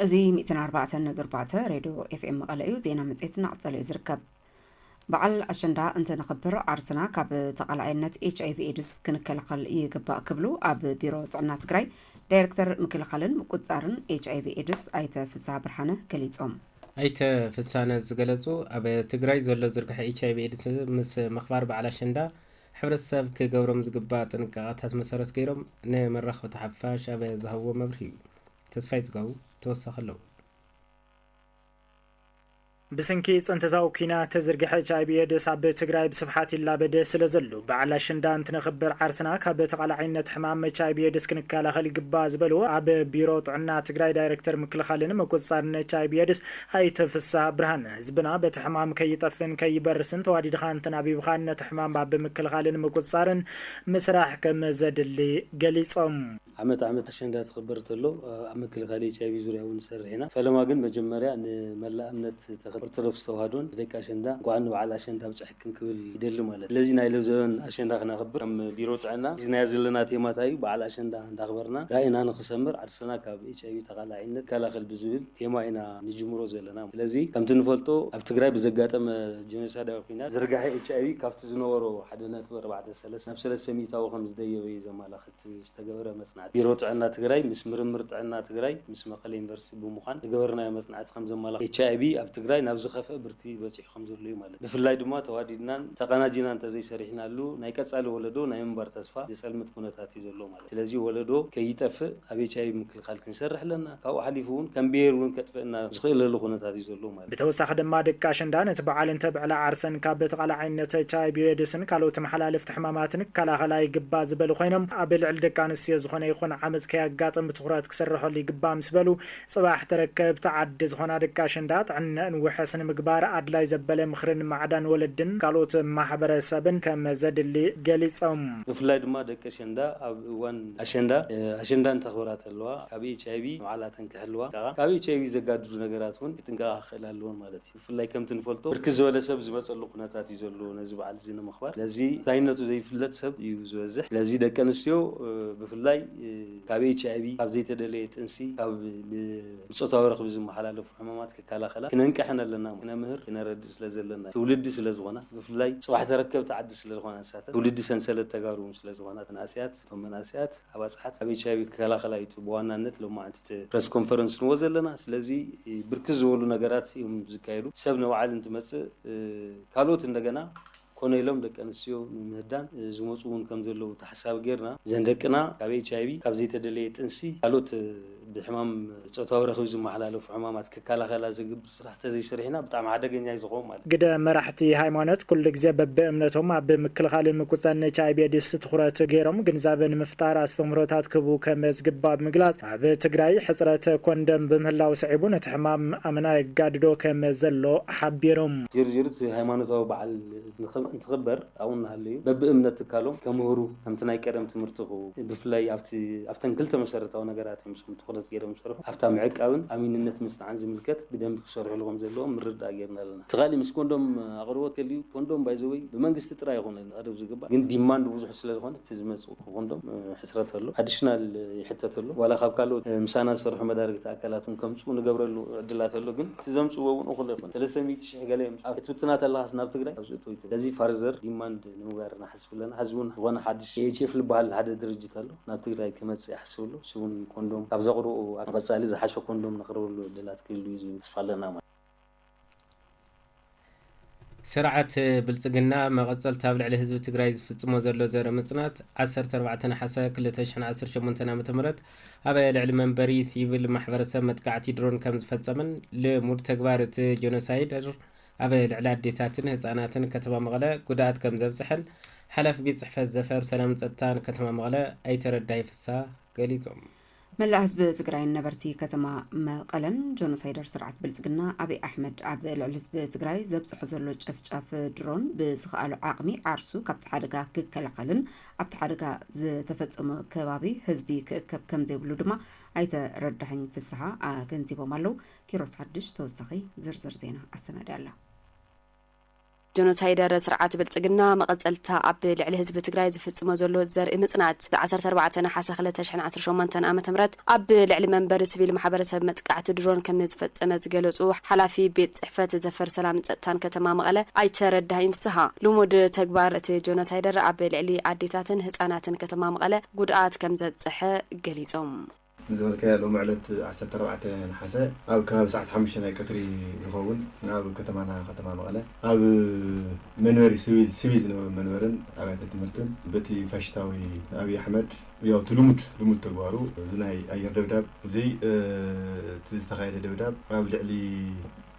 እዚ 104.4 ሬድዮ ኤፍኤም መቐለ እዩ ዜና መጽሔት እናቐፀለ እዩ ዝርከብ በዓል አሸንዳ እንተ ነኽብር ዓርስና ካብ ተቓላዕነት HIV ኤድስ ክንከላኸል ይግባእ ክብሉ ኣብ ቢሮ ጥዕና ትግራይ ዳይሬክተር ምክልኻልን ምቁፅጻርን HIV ኤድስ ኣይተ ፍስሓ ብርሃነ ገሊጾም። ኣይተ ፍሳነ ዝገለጹ ኣብ ትግራይ ዘሎ ዝርግሐ HIV ኤድስ ምስ መኽባር በዓል አሸንዳ ሕብረተሰብ ክገብሮም ዝግባእ ጥንቃቐታት መሰረት ገይሮም ንመራኸብቲ ሓፋሽ ኣብ ዝሃብዎ መብርሂ እዩ። ተስፋይ ጽጋቡ ተወሳኺ ኣለዎ። ብስንኪ ጽንተታው ኩናት ተዘርግሐ HIV ኤድስ ኣብ ትግራይ ብስፍሓት ይላበደ ስለ ዘሎ በዓል አሸንዳ እንትነኽብር ዓርስና ካብ ተቓላዕነት ሕማም HIV ኤድስ ክንከላኸል ይግባእ ዝበሉ ኣብ ቢሮ ጥዕና ትግራይ ዳይሬክተር ምክልኻልን ምቁፅጻርን HIV ኤድስ ኣይተ ፍስሓ ብርሃነ ህዝብና በቲ ሕማም ከይጠፍን ከይበርስን ተዋዲድኻ እንተናቢብኻ ነቲ ሕማም ኣብ ምክልኻልን ምቁፅጻርን ምስራሕ ከም ዘድሊ ገሊጾም። ዓመት አሸንዳ ትኽበር ተሎ ኣብ ምክልኻል HIV ዙርያ እውን ሰርሕና ፈለማ ግን መጀመርያ ንመላእ እምነት ኦርቶዶክስ ተዋህዶን ደቂ አሸንዳ ጓን በዓል አሸንዳ ብፅሕ ክንክብል ይደሊ ማለት ለዚ ናይ ለዘን አሸንዳ ክነኽብር ከም ቢሮ ጥዕና ዚና ዘለና ቴማታዩ በዓል አሸንዳ እንዳኽበርና ራእይና ንኽሰምር ዓርስና ካብ HIV ተቓላዕነት ከላኸል ብዝብል ቴማ ኢና ንጅምሮ ዘለና። ስለዚ ከምቲ ንፈልጦ ኣብ ትግራይ ብዘጋጠመ ጄኖሳይዳዊ ኩናት ዝርግሐ HIV ካብቲ ዝነበሮ 1.43 ናብ 300 ከም ዝደየበ ዘመላኽት ዝተገበረ መስናዕቲ ቢሮ ጥዕና ትግራይ ምስ ምርምር ጥዕና ትግራይ ምስ መቐለ ዩኒቨርሲቲ ብምዃን ዝገበርናዮ መስናዕቲ ከም ዘመላኽት HIV ኣብ ትግራይ ናብ ዝኸፈ ብርኪ በፂሑ ከም ዘሎ እዩ ማለት ብፍላይ ድማ ተዋዲድናን ተቐናጂናን ተዘይሰሪሕናሉ ናይ ቀጻሊ ወለዶ ናይ ምንባር ተስፋ ዝጸልምት ኩነታት እዩ ዘሎ ማለት ስለዚ ወለዶ ከይጠፍእ ኣብ HIV ምክልኻል ክንሰርሕ ኣለና ካብኡ ሓሊፉ እውን ከም ብሄር እውን ከጥፍአና ዝኽእለሉ ኩነታት እዩ ዘሎ ማለት ብተወሳኺ ድማ ደቂ አሸንዳ ነቲ በዓል እንተብዕላ ዓርሰን ካብ ተቓላዕነት HIV ኤድስን ካልኦት መሓላለፍቲ ሕማማትን ክከላኸላ ይግባእ ዝበሉ ኮይኖም ኣብ ልዕሊ ደቂ ኣንስትዮ ዝኾነ ይኹን ዓመፅ ከያጋጥም ብትኹረት ክሰርሐሉ ይግባእ ምስ በሉ ጽባሕ ተረከብቲ ዓዲ ዝኾና ደቂ አሸንዳ ጥዕነአን ውሕስን ምግባር ኣድላይ ዘበለ ምኽርን ማዕዳን ወለድን ካልኦት ማሕበረሰብን ከም ዘድሊ ገሊጾም። ብፍላይ ድማ ደቂ አሸንዳ ኣብ እዋን አሸንዳ እንተኽብራ ተለዋ ካብ HIV መዓላተን ክሕልዋ ካብ HIV ዘጋድዱ ነገራት እውን ክጥንቀቓ ክኽእል ኣለዎን ማለት እዩ። ብፍላይ ከምቲ ንፈልጦ ብርክት ዝበለ ሰብ ዝመፀሉ ኩነታት እዩ ዘሎ ነዚ በዓል እዚ ንምኽባር ለዚ ታይነቱ ዘይፍለጥ ሰብ እዩ ዝበዝሕ። ለዚ ደቂ ኣንስትዮ ብፍላይ ካብ HIV ካብ ዘይተደለየ ጥንሲ ካብ ብፆታዊ ረኽቢ ዝመሓላለፉ ሕማማት ክከላኸላ ክነንቅሕን ኣለና ክነምህር ክነረድእ ስለ ዘለና ትውልዲ ስለ ዝኾና ብፍላይ ጽባሕ ተረከብቲ ዓዲ ስለ ዝኾና ንሳተን ትውልዲ ሰንሰለት ተጋሩ ስለ ዝኾና ተናእስያት እቶም መናእስያት ኣባፅሓት ኣብ HIV ክከላኸላ እዩ ብዋናነት ሎማዓንቲ ፕሬስ ኮንፈረንስ ንዎ ዘለና። ስለዚ ብርክት ዝበሉ ነገራት እዮም ዝካየዱ ሰብ ንበዓል እንትመፅእ ካልኦት እንደገና ኮነ ኢሎም ደቂ ኣንስትዮ ንምህዳን ዝመፁ እውን ከም ዘለዉ ተሓሳቢ ጌርና ዘን ደቅና ካብ HIV ካብ ዘይተደለየ ጥንሲ ካልኦት ብሕማም ፆታዊ ረኽቢ ዝመሓላለፉ ሕማማት ክከላኸላ ዝግብር ስራሕ ተዘይሰሪሕና ብጣዕሚ ሓደገኛ እዩ ዝኸውን ማለት ግደ መራሕቲ ሃይማኖት ኩሉ ግዜ በብእምነቶም ኣብ ምክልኻልን ምቁፅጻርን HIV ኤድስ ትኹረት ገይሮም ግንዛቤ ንምፍጣር ኣስተምህሮታት ክህቡ ከም ዝግባእ ብምግላጽ ኣብ ትግራይ ሕፅረት ኮንደም ብምህላው ስዒቡ ነቲ ሕማም ኣመና የጋድዶ ከም ዘሎ ሓቢሮም። ጅርጅርት ሃይማኖታዊ በዓል እንትኽበር ኣብኡ እናሃለዩ በብእምነት ትካሎም ከምህሩ ከምቲ ናይ ቀደም ትምህርቲ ብፍላይ ኣብተን ክልተ መሰረታዊ ነገራት እዮም ትኹረት ገይሮም ዝሰርሑ ኣብታ ምዕቃብን ኣሚንነት ምስጣዕን ዝምልከት ብደንቢ ክሰርሕሉ ከም ዘለዎም ምርዳእ ጌርና ኣለና። ተኻሊ ምስ ኮንዶም ኣቕርቦት ከልዩ ኮንዶም ባይዘወይ ብመንግስቲ ጥራይ ይኹን ቀደብ ዝግባእ ግን ዲማንድ ብዙሕ ስለ ዝኾነ እቲ ዝመፅኡ ኮንዶም ሕስረት ኣሎ ኣዲሽናል ይሕተት ኣሎ ዋላ ካብ ካልኦት ምሳና ዝሰርሑ መዳርግቲ ኣካላት እውን ከምፅኡ ንገብረሉ ዕድላት ኣሎ ግን እቲ ዘምፅዎ እውን እኹል ይኹን 300,000 ገለ እዮም ክትብትናት ኣለኻስ ናብ ትግራይ ኣብዝእትወይት ለዚ ፋርዘር ዲማንድ ንምግባር ንሓስብ ኣለና። ሕዚ እውን ዝኾነ ሓድሽ AHF ዝበሃል ሓደ ድርጅት ኣሎ ናብ ትግራይ ክመፅእ ይሓስብ ኣሎ እሱ እውን ኮንዶም ካብ ዘቕርቡ ኣብ ቀጻሊ ዝሓሸ ኮንዶም ነቕርበሉ ዕድላት ክህሉ እዩ ተስፋ ኣለና ማለት ስርዓት ብልጽግና መቐጸልታ ኣብ ልዕሊ ህዝቢ ትግራይ ዝፍጽሞ ዘሎ ዘረ ምጽናት 14 ናሓሰ 2018 ዓ.ም ኣብ ልዕሊ መንበሪ ሲቪል ማሕበረሰብ መጥቃዕቲ ድሮን ከም ዝፈጸመን ልሙድ ተግባር እቲ ጄኖሳይድ ኣብ ልዕሊ ኣዴታትን ህፃናትን ከተማ መቐለ ጉድኣት ከም ዘብፅሐን ሓላፊ ቤት ጽሕፈት ዘፈር ሰላም ጸጥታን ከተማ መቐለ ኣይተረዳይ ፍስሓ ገሊጾም። መላእ ህዝቢ ትግራይ ነበርቲ ከተማ መቐለን ጄኖሳይደር ስርዓት ብልጽግና ኣብይ ኣሕመድ ኣብ ልዕሊ ህዝቢ ትግራይ ዘብፅሖ ዘሎ ጨፍጫፍ ድሮን ብዝኽኣሉ ዓቕሚ ዓርሱ ካብቲ ሓደጋ ክከላኸልን ኣብቲ ሓደጋ ዝተፈጸመ ከባቢ ህዝቢ ክእከብ ከም ዘይብሉ ድማ ኣይተረዳሕኝ ፍስሓ ገንዚቦም ኣለዉ። ኪሮስ ሓድሽ ተወሳኺ ዝርዝር ዜና ኣሰናድያ ኣላ። ጆኖሳይደር ስርዓት ብልጽግና መቐጸልታ ኣብ ልዕሊ ህዝቢ ትግራይ ዝፍጽሞ ዘሎ ዘርኢ ምጽናት 14 ናሓሰ 2018 ዓ.ም ኣብ ልዕሊ መንበሪ ሲቪል ማሕበረሰብ መጥቃዕቲ ድሮን ከም ዝፈጸመ ዝገለጹ ሓላፊ ቤት ጽሕፈት ዘፈር ሰላም ጸጥታን ከተማ መቐለ ኣይተረዳሂም ፍስሓ ልሙድ ተግባር እቲ ጆኖሳይደር ኣብ ልዕሊ ኣዴታትን ህጻናትን ከተማ መቐለ ጉድኣት ከም ዘብጽሐ ገሊጾም نزول كيالو معلت 14 نحاسة أو كاب ساعة 5 قطري زخون أو كتمانا مغلا أو منوري سويز منورن أو تتمرتن بتي فاشتاوي أبي أحمد ياو تلمت تغوارو زناي أير دبداب زي تستغير دبداب أو لعلي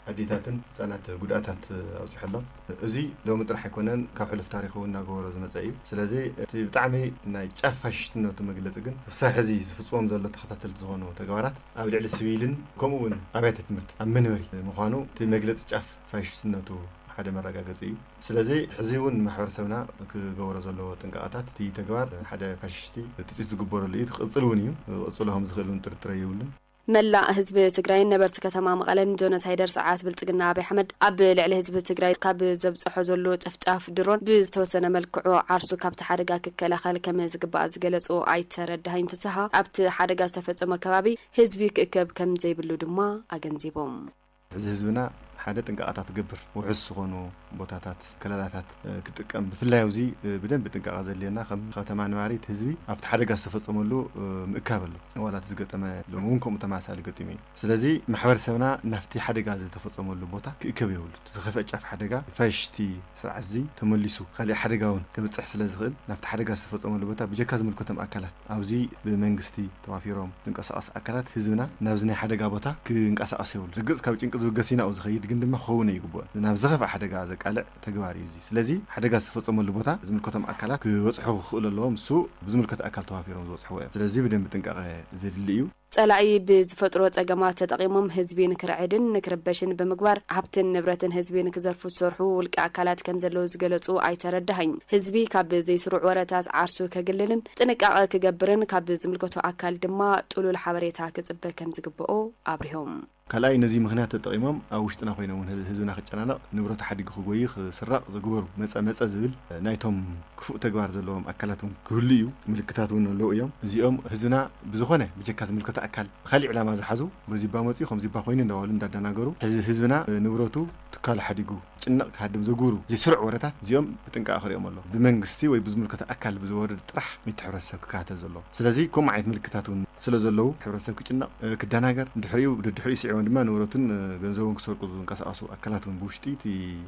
عديتاتن سنات غداتات اوصح الله ازي لو مطرح يكونن كاب حلف تاريخو ناغورو زمصايب سلازي بطعمي ناي ጫፋሽት ነው ተመግለጽ ግን ሳሕዚ ዝፍጽም ዘሎ ተኸታተል ዝኾኑ ተግባራት ኣብ ልዕሊ ሲቪልን ከምኡውን ኣብያተ ትምህርቲ ኣብ መንበሪ ምዃኑ እቲ መግለጽ ጫፍ ፋሽስትነቱ ሓደ መረጋገጽ እዩ ስለዚ ሕዚውን ማሕበረሰብና ክገብሮ ዘሎ ጥንቃቐታት እቲ ተግባር ሓደ ፋሽስቲ ጥቂት ዝግበረሉ እዩ ክቕጽልውን እዩ ቅጽለهم ዝኽእሉን ጥርጥር የብሉን ملا حزب تግራይ ነበርቲ ከተማ መቐለን ጆኖሳይደር ሰዓት ብልጽግና አብይ አሕመድ ኣብ ልዕሊ ህዝቢ ትግራይ ካብ ዘብጽሖ ዘሎ ጭፍጫፍ ድሮን ብዝተወሰነ መልክዑ ዓርሱ ካብቲ ሓደጋ ክከላኸል ከም ዝግባእ ዝገለጹ ኣይተረዳሂም ፍስሓ ኣብቲ ሓደጋ ዝተፈጸመ ከባቢ ህዝቢ ክእከብ ከም ዘይብሉ ድማ ኣገንዚቦም ህዝብና ሓደ ጥንቃቐታት ገብር ውሕስ ዝኾኑ ቦታታት ከላላታት ክጥቀም ብፍላይ ኣብዚ ብደንብ ጥንቃቐ ዘልየና ከም ከተማ ነዋሪት ህዝቢ ኣብቲ ሓደጋ ዝተፈጸመሉ ምእካበሉ ዋላት ዝገጠመ ሎሙን ከምኡ ተማሳሊ ገጢሙ ስለዚ ማሕበረሰብና ናፍቲ ሓደጋ ዝተፈጸመሉ ቦታ ክእከብ ይብሉ ዝኸፈ ጫፍ ሓደጋ ፋሽቲ ስርዓት እዚ ተመሊሱ ካሊእ ሓደጋውን ከብጽሕ ስለ ዝኽእል ናፍቲ ሓደጋ ዝተፈጸመሉ ቦታ ብጀካ ዝምልከቶም ኣካላት ኣብዚ ብመንግስቲ ተዋፊሮም ዝንቀሳቐስ ኣካላት ህዝብና ናብዚ ናይ ሓደጋ ቦታ ክንቀሳቐስ ይብሉ ርግጽ ካብ ጭንቂ ዝውገሲና او ዝኸይድ ግን ድማ ኸውን ይግባእ ናብ ዘኸፈ ሓደጋ ዘቃልዕ ተግባር እዩ ስለዚ ሓደጋ ዝተፈጸመሉ ቦታ ዝምልከቶም ኣካላት ክበጽሑ ክኽእሉ ኣለዎም እሱ ብዝምልከት ኣካል ተዋፊሮም ዝበጽሕዎ እዮም ስለዚ ብደንብ ጥንቃቐ ዘድሊ እዩ ጸላኢ ብዝፈጥሮ ጸገማት ተጠቂሞም ህዝቢን ክርዕድን ንክርበሽን ብምግባር ሃብትን ንብረትን ህዝቢን ክዘርፉ ዝሰርሑ ውልቂ ኣካላት ከም ዘለዉ ዝገለጹ ኣይተረዳሂም ህዝቢ ካብ ዘይስሩዕ ወረታት ዓርሱ ከግልልን ጥንቃቐ ክገብርን ካብ ዝምልከቶ ኣካል ድማ ጥሉል ሓበሬታ ክጽበ ከም ዝግብኦ ኣብሪሆም كلاي نزي مخنات تقيمهم أو وشتنا خوينا من هزونا خدشنا نبرة حديق خوي سرق زجور مسا زبل نايتهم كفؤ تجوار زلهم أكلاتهم كليو ملكتاتهم اللو يوم زيهم هزونا بزخنة بجكاز ملكت أكل خلي علامة زحزو بزي بامتي خم زي بخوين نداولن دادنا جرو هزونا نبرته تكال حديقو جنق هادم زجورو زي سرع ورثات زيهم بتنك آخر يوم الله بمنجستي ويبزملكت أكل بزور طرح متحرسك كهات زلهم سلازي كم عيد ملكتاتهم سلازلو حرسك جنق كدنا جر دحريو دحري عندما نورتن ገንዘቡን ክሰርቁ ዝንቀሳቀሱ ኣካላትን ብውሽጢ እቲ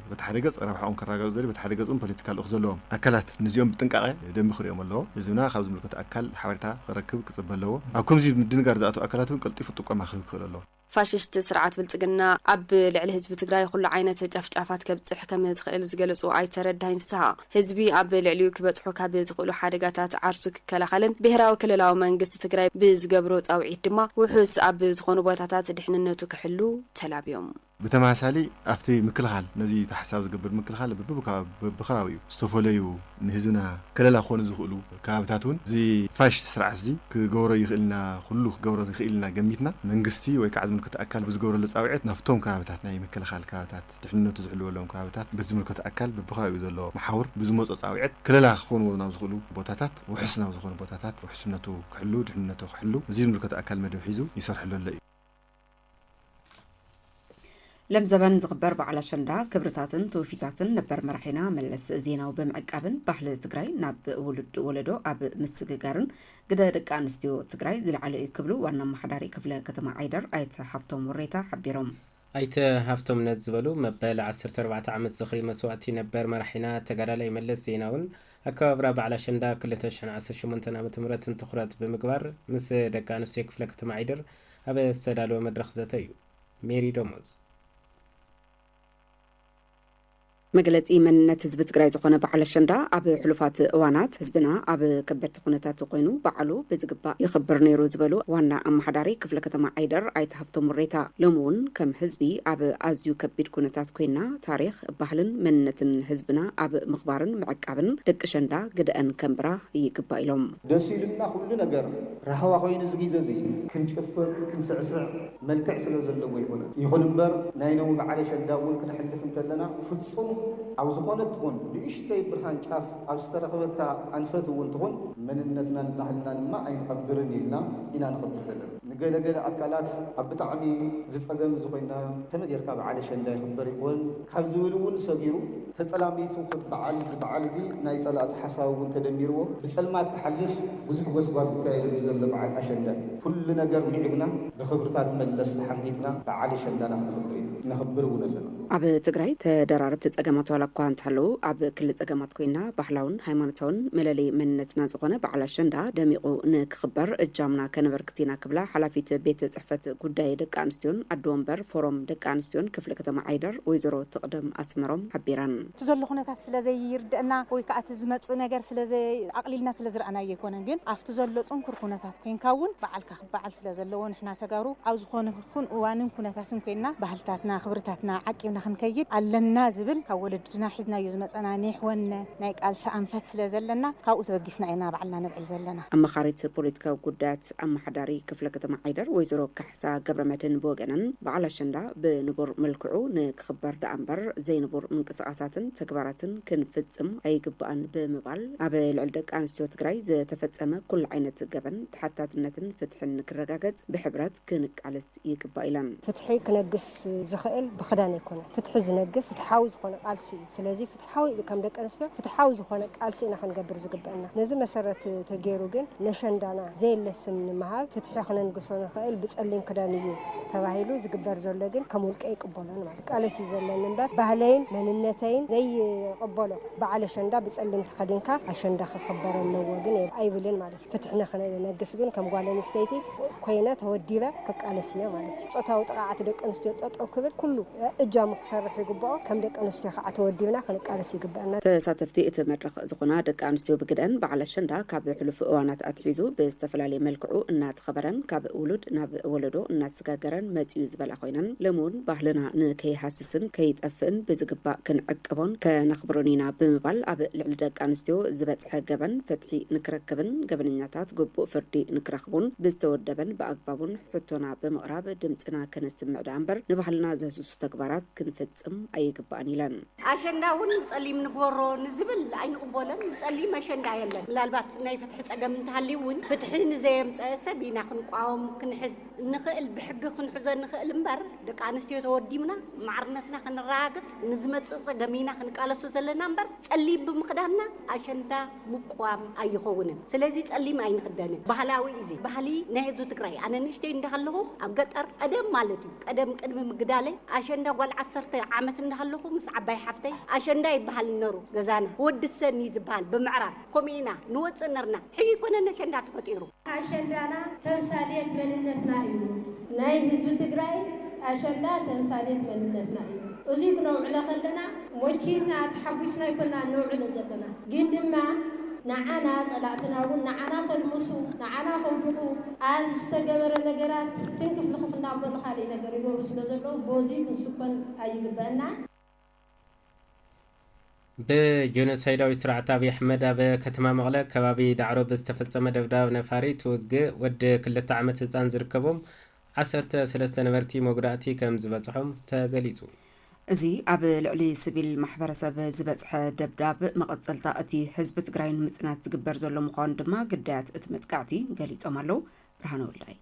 በተሓደገጽ ረብሓኦም ከራጋፁ ዘርኢ በተሓደገጹን ፖለቲካል እኽ ዘለዎም ኣካላት ነዚኦም ብጥንቃቐ ደንቢ ክሪኦም ኣለዎ ህዝብና ካብ ዝምልከት ኣካል ሓበሬታ ክረክብ ክጽበ ኣለዎ ኣብ ከምዚ ምድንጋር ዝኣቱ ኣካላት እውን ቀልጢፉ ጥቆማ ክህብ ኣለዎ ፋሽስት ስርዓት ብልጽግና ኣብ ልዕሊ ህዝቢ ትግራይ ኩሉ ዓይነት ጫፍጫፋት ከብጽሕ ከም ዝኽእል ዝገለጹ ኣይተረዳሂም ፍስሓ ህዝቢ ኣብ ልዕሊኡ ክበጽሑ ካብ ዝኽእሉ ሓደጋታት ዓርሱ ክከላኸልን ብሄራዊ ክልላዊ መንግስቲ ትግራይ ብዝገብሮ ጻውዒት ድማ ውሑስ ኣብ ዝኾኑ ቦታታት ድሕንነቱ ክሕሉ ተላብዮም بتماثالي أفتي مكلخال نزي تحساب قبل مكلخال بخاوي استفوليو نهزنا كلا لا خون زخلو كابتاتون زي فاش سرع زي كجورة يخلنا خلوخ جورة يخلنا جميتنا منجستي ويكعد من كتأكل بس جورة لتصاوعت نفتهم كابتات ناي مكلخال كابتات تحنا تزحلو لهم كابتات بس من كتأكل بخاوي زلوا محاور بزموت تصاوعت كلا لا خون ونازخلو بوتاتات وحسنا وزخون بوتاتات وحسنته كحلو دحنته كحلو زي من كتأكل مدوحيزو يصرح له اللي لم زبن زغبر بعلى شندا كبرتاتن توفيتاتن نبر مرحنا ملس زيناو بمعقابن بحل تግራይ ናብ ወለዶ ኣብ ምስግጋርን ግደ ደቂ ኣንስትዮ ትግራይ ዝለዓለ ይክብሉ ዋና ማሕዳሪ ክፍለ ከተማ ዓይደር ኣይተ ሃፍቶም ወሬታ ሓቢሮም ኣይተ ሃፍቶም ነዝበሉ መበል 14 ዓመት ዝኽሪ መስዋዕቲ ነበር መራሒና ተጋዳላይ መለስ ዜናውን ኣከባብራ በዓል ኣሸንዳ 2018 ዓመተ ምህረትን ትኹረት ብምግባር ምስ ደቂ ኣንስትዮ ክፍለ ከተማ ዓይደር ኣብ ዝተዳለወ መድረኽ ዘተ እዩ ሜሪ ዶሞዝ መግለጺ መንነት ህዝቢ ትግራይ ዝኾነ በዓል ኣሸንዳ ኣብ ሕሉፋት እዋናት ህዝብና ኣብ ከበድቲ ኩነታት ኮይኑ በዓሉ ብዝግባእ ይኽበር ነይሩ ዝበሉ ዋና ኣመሓዳሪ ክፍለ ከተማ ዓይደር ኣይተ ሃፍቶም ወሬታ ሎሚ እውን ከም ህዝቢ ኣብ ኣዝዩ ከቢድ ኩነታት ኮይና ታሪኽ ባህልን መንነትን ህዝብና ኣብ ምኽባርን ምዕቃብን ደቂ ሸንዳ ግደአን ከንብራ ይግባእ ኢሎም ደስ ኢሉና ኩሉ ነገር ረሃዋ ኮይኑ ዝግዜ እዚ ክንጭፍር ክንስዕስዕ መልክዕ ስለ ዘለዎ ይኹን እምበር ናይ ነዊ በዓል ኣሸንዳ እውን ክንሕልፍ እንተለና ፍጹም أو زخونة تكون بإشتي برهان شاف أو استرخبتها أنفت ونتكون من النتنا نحلنا ما أين قدرني لنا إن نخبر زلنا نقول أكلات أبتعمي زسقم زخينا تم يركب على شندا يخبر يقول كابزولون صغيرو تسلامي فوق تعال زي نايس على حساو تدميرو بسلمات تحلف وزح وسواس كايد يزل مع أشندا كل نجار معنا لخبرتات ملس حقيتنا على شندا نخبرون لنا ኣብ ትግራይ ተደራረብቲ ፀገማት ዋላ እኳ እንተሃለዉ ኣብ ክልል ፀገማት ኮይና ባህላውን ሃይማኖታውን መለለይ መንነትና ዝኾነ በዓል ኣሸንዳ ደሚቑ ንክኽበር እጃምና ከነበርክቲና ክብላ ሓላፊት ቤት ፅሕፈት ጉዳይ ደቂ ኣንስትዮን ኣዲ ወንበር ፎረም ደቂ ኣንስትዮን ክፍለ ከተማ ዓይደር ወይዘሮ ትቕደም ኣስመሮም ሓቢራን እቲ ዘሎ ኩነታት ስለዘይርድአና ወይ ከዓ እቲ ዝመፅእ ነገር ኣቕሊልና ስለዝረኣናዮ ኣይኮነን ግን ኣብቲ ዘሎ ፅንኩር ኩነታት ኮንካ እውን በዓልካ ክበዓል ስለዘለዎ ንሕና ተጋሩ ኣብ ዝኾነ ኩን እዋንን ኩነታትን ኮይና ባህልታትና ክብርታትና ዓቂብና ክንከይድ ኣለና ዝብል ካብ ወለድና ሒዝናዮ ዝመፀና ኒሕወነ ናይ ቃልሲ ኣንፈት ስለዘለና ካብኡ ተበጊስና ኢና በዓልና ንብዕል ዘለና ኣመኻሪት ፖለቲካዊ ጉዳያት ኣመሓዳሪ ክፍለ ከተማ ዓይደር ወይዘሮ ካሕሳ ገብረመድህን ብወገነን በዓል ኣሸንዳ ብንቡር መልክዑ ንክኽበር ዳኣ እምበር ዘይንቡር ምንቅስቃሳትን ተግባራትን ክንፍፅም ኣይግባእን ብምባል ኣብ ልዕሊ ደቂ ኣንስትዮ ትግራይ ዝተፈፀመ ኩሉ ዓይነት ገበን ተሓታትነትን ፍትሕን ክረጋገፅ ብሕብረት ክንቃልስ ይግባእ ኢለን ፍትሒ ክነግስ ዝኽእል ብክዳን ኣይኮነን ፍትሒ ዝነግስ ፍትሓዊ ዝኾነ ቃልሲ እዩ ስለዚ ፍትሓዊ ከም ደቂ ኣንስትዮ ፍትሓዊ ዝኾነ ቃልሲ ኢና ክንገብር ዝግበአና ነዚ መሰረት ተገይሩ ግን ነሸንዳና ዘየለስም ንምሃብ ፍትሒ ክነንግሶ ንኽእል ብፀሊም ክዳን እዩ ተባሂሉ ዝግበር ዘሎ ግን ከም ውልቀ ይቅበሎን ማለት ቃልሲ እዩ ዘለኒ እምበር ባህለይን መንነተይን ዘይቅበሎ በዓል ኣሸንዳ ብፀሊም ተኸዲንካ ኣሸንዳ ክኽበር ኣለዎ ግን ኣይብልን ማለት ፍትሕና ክነግስ ግን ከም ጓል ኣንስተይቲ ኮይነ ተወዲበ ክቃለስ እየ ማለት እዩ ፆታዊ ጥቃዓት ደቂ ኣንስትዮ ጠጠው ክብል ኩሉ እጃሙ ክሰርሕ ይግባኦ ከም ደቂ ኣንስትዮ ከዓ ተወዲብና ክንቃለስ ይግባአና ተሳተፍቲ እቲ መድረኽ ዝኾና ደቂ ኣንስትዮ ብግደን በዓል ኣሸንዳ ካብ ሕሉፍ እዋናት ኣትሒዙ ብዝተፈላለየ መልክዑ እናተኸበረን ካብ ውሉድ ናብ ወለዶ እናተሰጋገረን መፅዩ ዝበላ ኮይነን ልሙን ባህልና ንከይሃስስን ከይጠፍእን ብዝግባእ ክንዕቅቦን ከነኽብሮን ኢና ብምባል ኣብ ልዕሊ ደቂ ኣንስትዮ ዝበፅሐ ገበን ፍትሒ ንክረክብን ገበነኛታት ግቡእ ፍርዲ ንክረኽቡን ብዝተወደበን ብኣግባቡን ሕቶና ብምቕራብ ድምፅና ከነስምዕ ዳኣ እምበር ንባህልና ዘህስሱ ተግባራት ክንፍፅም ኣይግባእን ኢለን ኣሸንዳ እውን ፀሊም ንግበሮ ንዝብል ኣይንቕበሎን ፀሊም ኣሸንዳ የለን ምናልባት ናይ ፍትሒ ፀገም እንተሃልዩ እውን ፍትሒ ንዘየምፀአ ሰብ ኢና ክንቋወም ክንሕዝ ንኽእል ብሕጊ ክንሕዞ ንኽእል እምበር ደቂ ኣንስትዮ ተወዲምና ማዕርነትና ክንረጋግፅ ንዝመፅእ ፀገም ኢና ክንቃለሶ ዘለና እምበር ፀሊም ብምክዳንና ኣሸንዳ ምቋም ኣይኸውንን ስለዚ ፀሊም ኣይንክደንን ባህላዊ እዚ ባህሊ ናይ ህዝቢ ትግራይ ኣነ ንእሽተይ እንዳሃለኹ ኣብ ገጠር ቀደም ማለት እዩ ቀደም ቅድሚ ምግዳለ ኣሸንዳ ጓል 10 ዓመት እንዳሃለኹ ምስ ዓባይ ሓፍተይ ኣሸንዳ ይበሃል ነሩ ገዛና ወድሰኒ ዝበሃል ብምዕራብ ኮሚና ንወፅእ ነርና ሕይ ኮነን ኣሸንዳ ተፈጢሩ ኣሸንዳና ተምሳሌት መንነትና እዩ ናይ ህዝቢ ትግራይ ኣሸንዳ ተምሳሌት መንነትና እዩ እዚ ክነውዕለ ከለና ሞቺና ተሓጒስና ይኮና ነውዕለ ዘለና ግን ድማ ንዓና ፀላእትና እውን ንዓና ከልምሱ ንዓና ከውድቁ ኣብ ዝተገበረ ነገራት ትንክፍ ንኽፍ እናበሉ ካልእ ነገር ይገብሩ ስለ ዘለዉ በዚ ክንስኮን ኣይግበአና ብጆኖሳይዳዊ ስርዓት ኣብዪ ኣሕመድ ኣብ ከተማ መቐለ ከባቢ ዳዕሮ ብዝተፈፀመ ደብዳብ ነፋሪ ትውግእ ወዲ 2 ዓመት ህፃን ዝርከቦም 13 ነበርቲ መጉዳእቲ ከም ዝበፅሖም ተገሊጹ እዚ ኣብ ልዕሊ ሲቪል ማሕበረሰብ ዝበፅሐ ደብዳብ መቐፀልታ እቲ ህዝቢ ትግራይ ንምፅናት ዝግበር ዘሎ ምዃኑ ድማ ግዳያት እቲ መጥቃዕቲ ገሊፆም ኣለዉ ብርሃነ ወልዳይ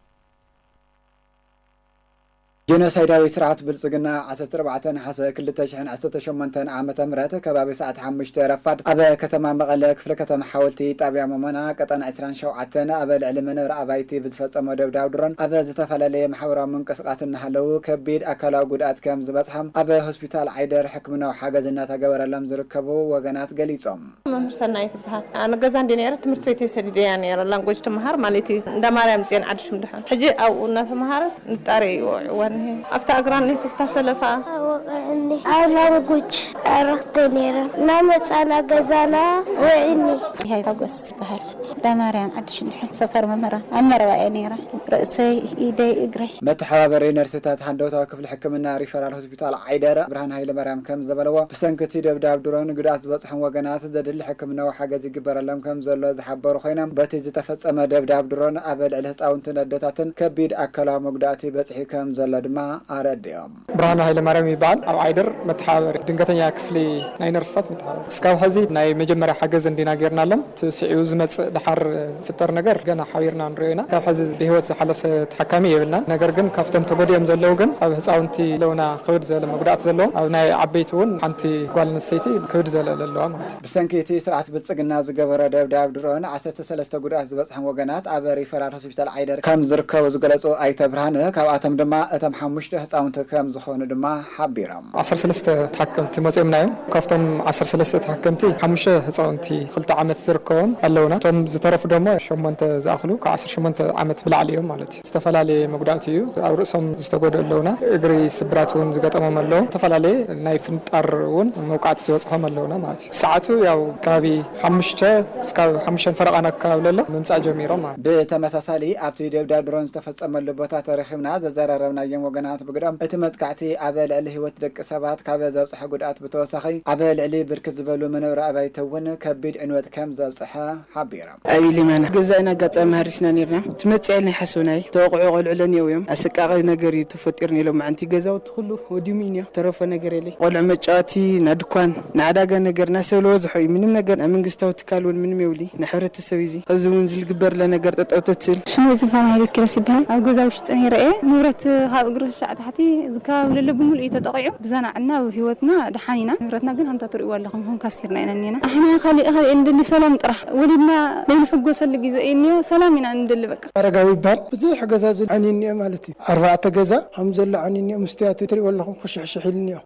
ጀኖሳይዳዊ ስርዓት ብልጽግና 14 ናሓሰ 2018 ዓመተ ምህረት ከባቢ ሰዓት 5 ረፋድ ኣብ ከተማ መቐለ ክፍለ ከተማ ሓወልቲ ጣብያ መመና ቀጠና 27 ኣብ ልዕሊ መንበሪ ኣባይቲ ብዝፈጸመ ደብዳብ ድሮን ኣብ ዝተፈላለየ ማሕበራዊ ምንቅስቃስ እናሃለዉ ከቢድ ኣካላዊ ጉድኣት ከም ዝበፅሖም ኣብ ሆስፒታል ዓይደር ሕክምናዊ ሓገዝ እናተገበረሎም ዝርከቡ ወገናት ገሊፆም መምህር ሰናይ ትበሃል ኣነ ገዛ እንዲ ነይረ ትምህርቲ ቤት የሰዲደያ ነይረ ላንጎጅ ትመሃር ማለት እዩ እንዳ ማርያም ፅዮን ዓዲሽ ምድሓን ሕጂ ኣብኡ እናተመሃረት ንጣሪ ይወዕወን أفتح أقرأ نهت أفتح سلفة. وإني على وجه عرفت نيرا نامت أنا جزانا وإني. هاي فقص بحر لا مريم عدش نحن سفر ممرة أمر وعينيرا رأسي إيدي إجري. متحابرين نرستات حندوتا كفل حكمنا ريفرال هوسبيتال عيدرة برهان هاي لمريم كم زبلوا بسنكتي دبداب درون قداس بصحن وجنات دل حكمنا وحاجة جبر لهم كم زلوا زحبروا خينا بتي زتفت أما دبداب درون أبد على هساون تندتاتن كبير أكلا مقداتي بصحي كم زلد ድማ አረድዮም ብርሃኑ ኃይለ ማርያም ይባል ኣብ ዓይደር መተሓበር ድንገተኛ ክፍሊ ናይ ነርስታት መተሓበር እስካብ ሕዚ ናይ መጀመርያ ሓገዝ እንዲና ጌርናሎም ስዒው ዝመጽእ ድሓር ፍጠር ነገር ገና ሓቢርና ንሪኦና ካብ ሕዚ ብህይወት ዝሓለፈ ተሓካሚ የብልና ነገር ግን ካብቶም ተጎዲኦም ዘለዉ ግን ኣብ ህፃውንቲ ለውና ክብድ ዘለ መጉዳእት ዘለዎ ኣብ ናይ ዓበይቲ እውን ሓንቲ ጓል ኣንስተይቲ ክብድ ዘለ ዘለዋ ማለት እዩ ብሰንኪ እቲ ስርዓት ብልጽግና ዝገበረ ደብዳብ ድሮን 13 ጉዳት ዝበጽሐ ወገናት ኣብ ሪፈራል ሆስፒታል ዓይደር ከም ዝርከቡ ዝገለጹ ኣይተ ብርሃነ ካብኣቶም ድማ እቶም 5 ህፃውንቲ ከም ዝኾኑ ድማ ሓቢሮም 13 ተሓከምቲ መጽኦምናዮም ካብቶም 13 ተሓከምቲ 5 ህፃውንቲ 2 ዓመት ዝርከቦም ኣለውና እቶም ዝተረፉ ደሞ 8 ዝኣኽሉ ካብ 18 ዓመት ብላዕሊ እዮም ማለት እዩ ዝተፈላለየ መጉዳእቲ እዩ ኣብ ርእሶም ዝተጎድኡ ኣለውና እግሪ ስብራት እውን ዝገጠሞም ኣለዉ ዝተፈላለየ ናይ ፍንጣር እውን መውቃዕቲ ዝበፅሖም ኣለውና ማለት እዩ ሰዓቱ ያው ከባቢ 5 እስካብ 5 ፈረቓና ከባቢ ለሎ ምምፃእ ጀሚሮም ማለት ብተመሳሳሊ ኣብቲ ደብዳብ ድሮን ዝተፈጸመሉ ቦታ ተረኺብና ዘዘራረብናዮም ወገናት ብግዶም እቲ መጥቃዕቲ ኣብ ልዕሊ ህይወት ደቂ ሰባት ካብ ዘብፅሐ ጉድኣት ብተወሳኺ ኣብ ልዕሊ ብርክት ዝበሉ መንበሪ ኣባይቲ እውን ከቢድ ዕንወት ከም ዘብፅሐ ሓቢሮም ኣብሊማና ገዛእና ጋጠመ ሃሪስና ነርና ትመጽአልና ሓስብናይ ተወቅዑ ቆልዑለን እዮም ኣሰቃቂ ነገር ተፈጢርና ኢሎም ማዕንቲ ገዛውቲ ኩሉ ወዲሙኒ ተረፈ ነገር የለ ቆልዑ መጫወቲ ና ድኳን ንዓዳጋ ነገር ናሰብ ለወዝሖ ምንም ነገር መንግስታዊ ትካል እውን ምንም የብሊ ንሕብረተሰብ እዚ እዚ እውን ዝልግበርለ ነገር ጠጠውተትል ሽሙ ዝፋና ሃይለት ክረስ ይበሃል ኣብ ገዛ ውሽጢ ይርአ ንብረት ካብ እግሪ ሻዕ ታሕቲ ዝካብ ለለ ብምሉእ እዩ ተጠቂዑ ብዛናዕና ህይወትና ድሓኒና ንብረትና ግን ከምታ ትርእይዎ ኣለኹም ከም ካሲርና ኢና ኒና ኣሕና ካሊእ እንደሊ ሰላም ጥራሕ ወሊድና ለይንሕጎሰሉ ግዜ እኒዮ ሰላም ኢና እንደሊ በቃ ኣረጋዊ ይበሃል ብዙሕ ገዛ ዝዓኒ እኒኦ ማለት እዩ 4 ገዛ ከም ዘሎ ዓኒ እኒኦ ምስትያት ትርእይዎ ኣለኹም ክሽሕሽሕ ኢሉ እኒኦ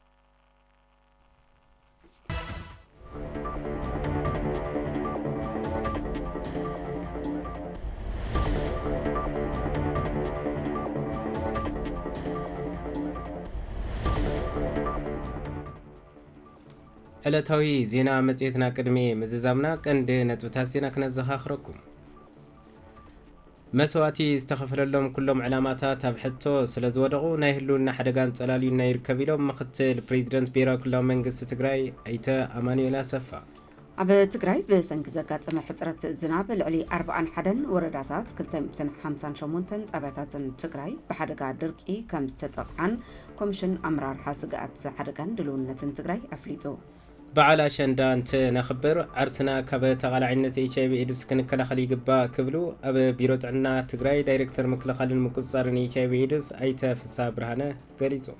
ዕለታዊ ዜና መጽሔትና ቅድሜ ምዝዛምና ቀንዲ ነጥብታት ዜና ክነዘኻኽረኩም መስዋዕቲ ዝተኸፈለሎም ኩሎም ዕላማታት ኣብ ሕቶ ስለ ዝወደቑ ናይ ህልውና ሓደጋን ጸላልዩና ይርከብ ኢሎም ምክትል ፕሬዚደንት ብሔራዊ ክልላዊ መንግስቲ ትግራይ ኣይተ ኣማኑኤል ኣሰፋ ኣብ ትግራይ ብሰንኪ ዘጋጠመ ሕፅረት ዝናብ ልዕሊ 41 ወረዳታት 258 ጣብያታትን ትግራይ ብሓደጋ ድርቂ ከም ዝተጠቕዓን ኮሚሽን ኣመራርሓ ስግኣት ሓደጋን ድልውነትን ትግራይ ኣፍሊጡ በዓል ኣሸንዳ እንትነኽብር ዓርስና ካብ ተቓላዕነት ኤችኣይቪ ኤድስ ክንከላኸል ይግባእ ክብሉ ኣብ ቢሮ ጥዕና ትግራይ ዳይሬክተር ምክልኻልን ምቁፅፃርን ኤችኣይቪ ኤድስ ኣይተ ፍስሓ ብርሃነ ገሊጹ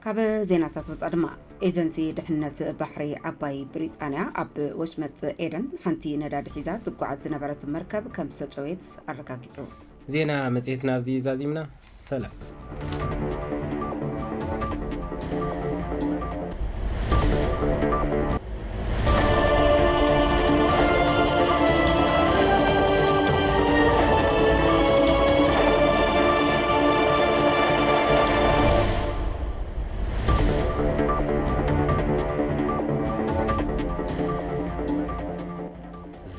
ካብ ዜናታት ወፃኢ ድማ ኤጀንሲ ድሕነት ባሕሪ ዓባይ ብሪጣንያ ኣብ ወሽመጥ ኤደን ሓንቲ ነዳዲ ሒዛ ትጓዓዝ ዝነበረት መርከብ ከም ዝተጨወት ኣረጋጊጹ ዜና መጽሔትና ኣብዚ ዛዚምና ሰላም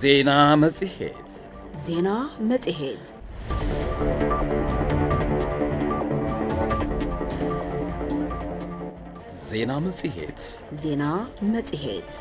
ዜና መጽሔት ዜና መጽሔት ዜና መጽሔት ዜና መጽሔት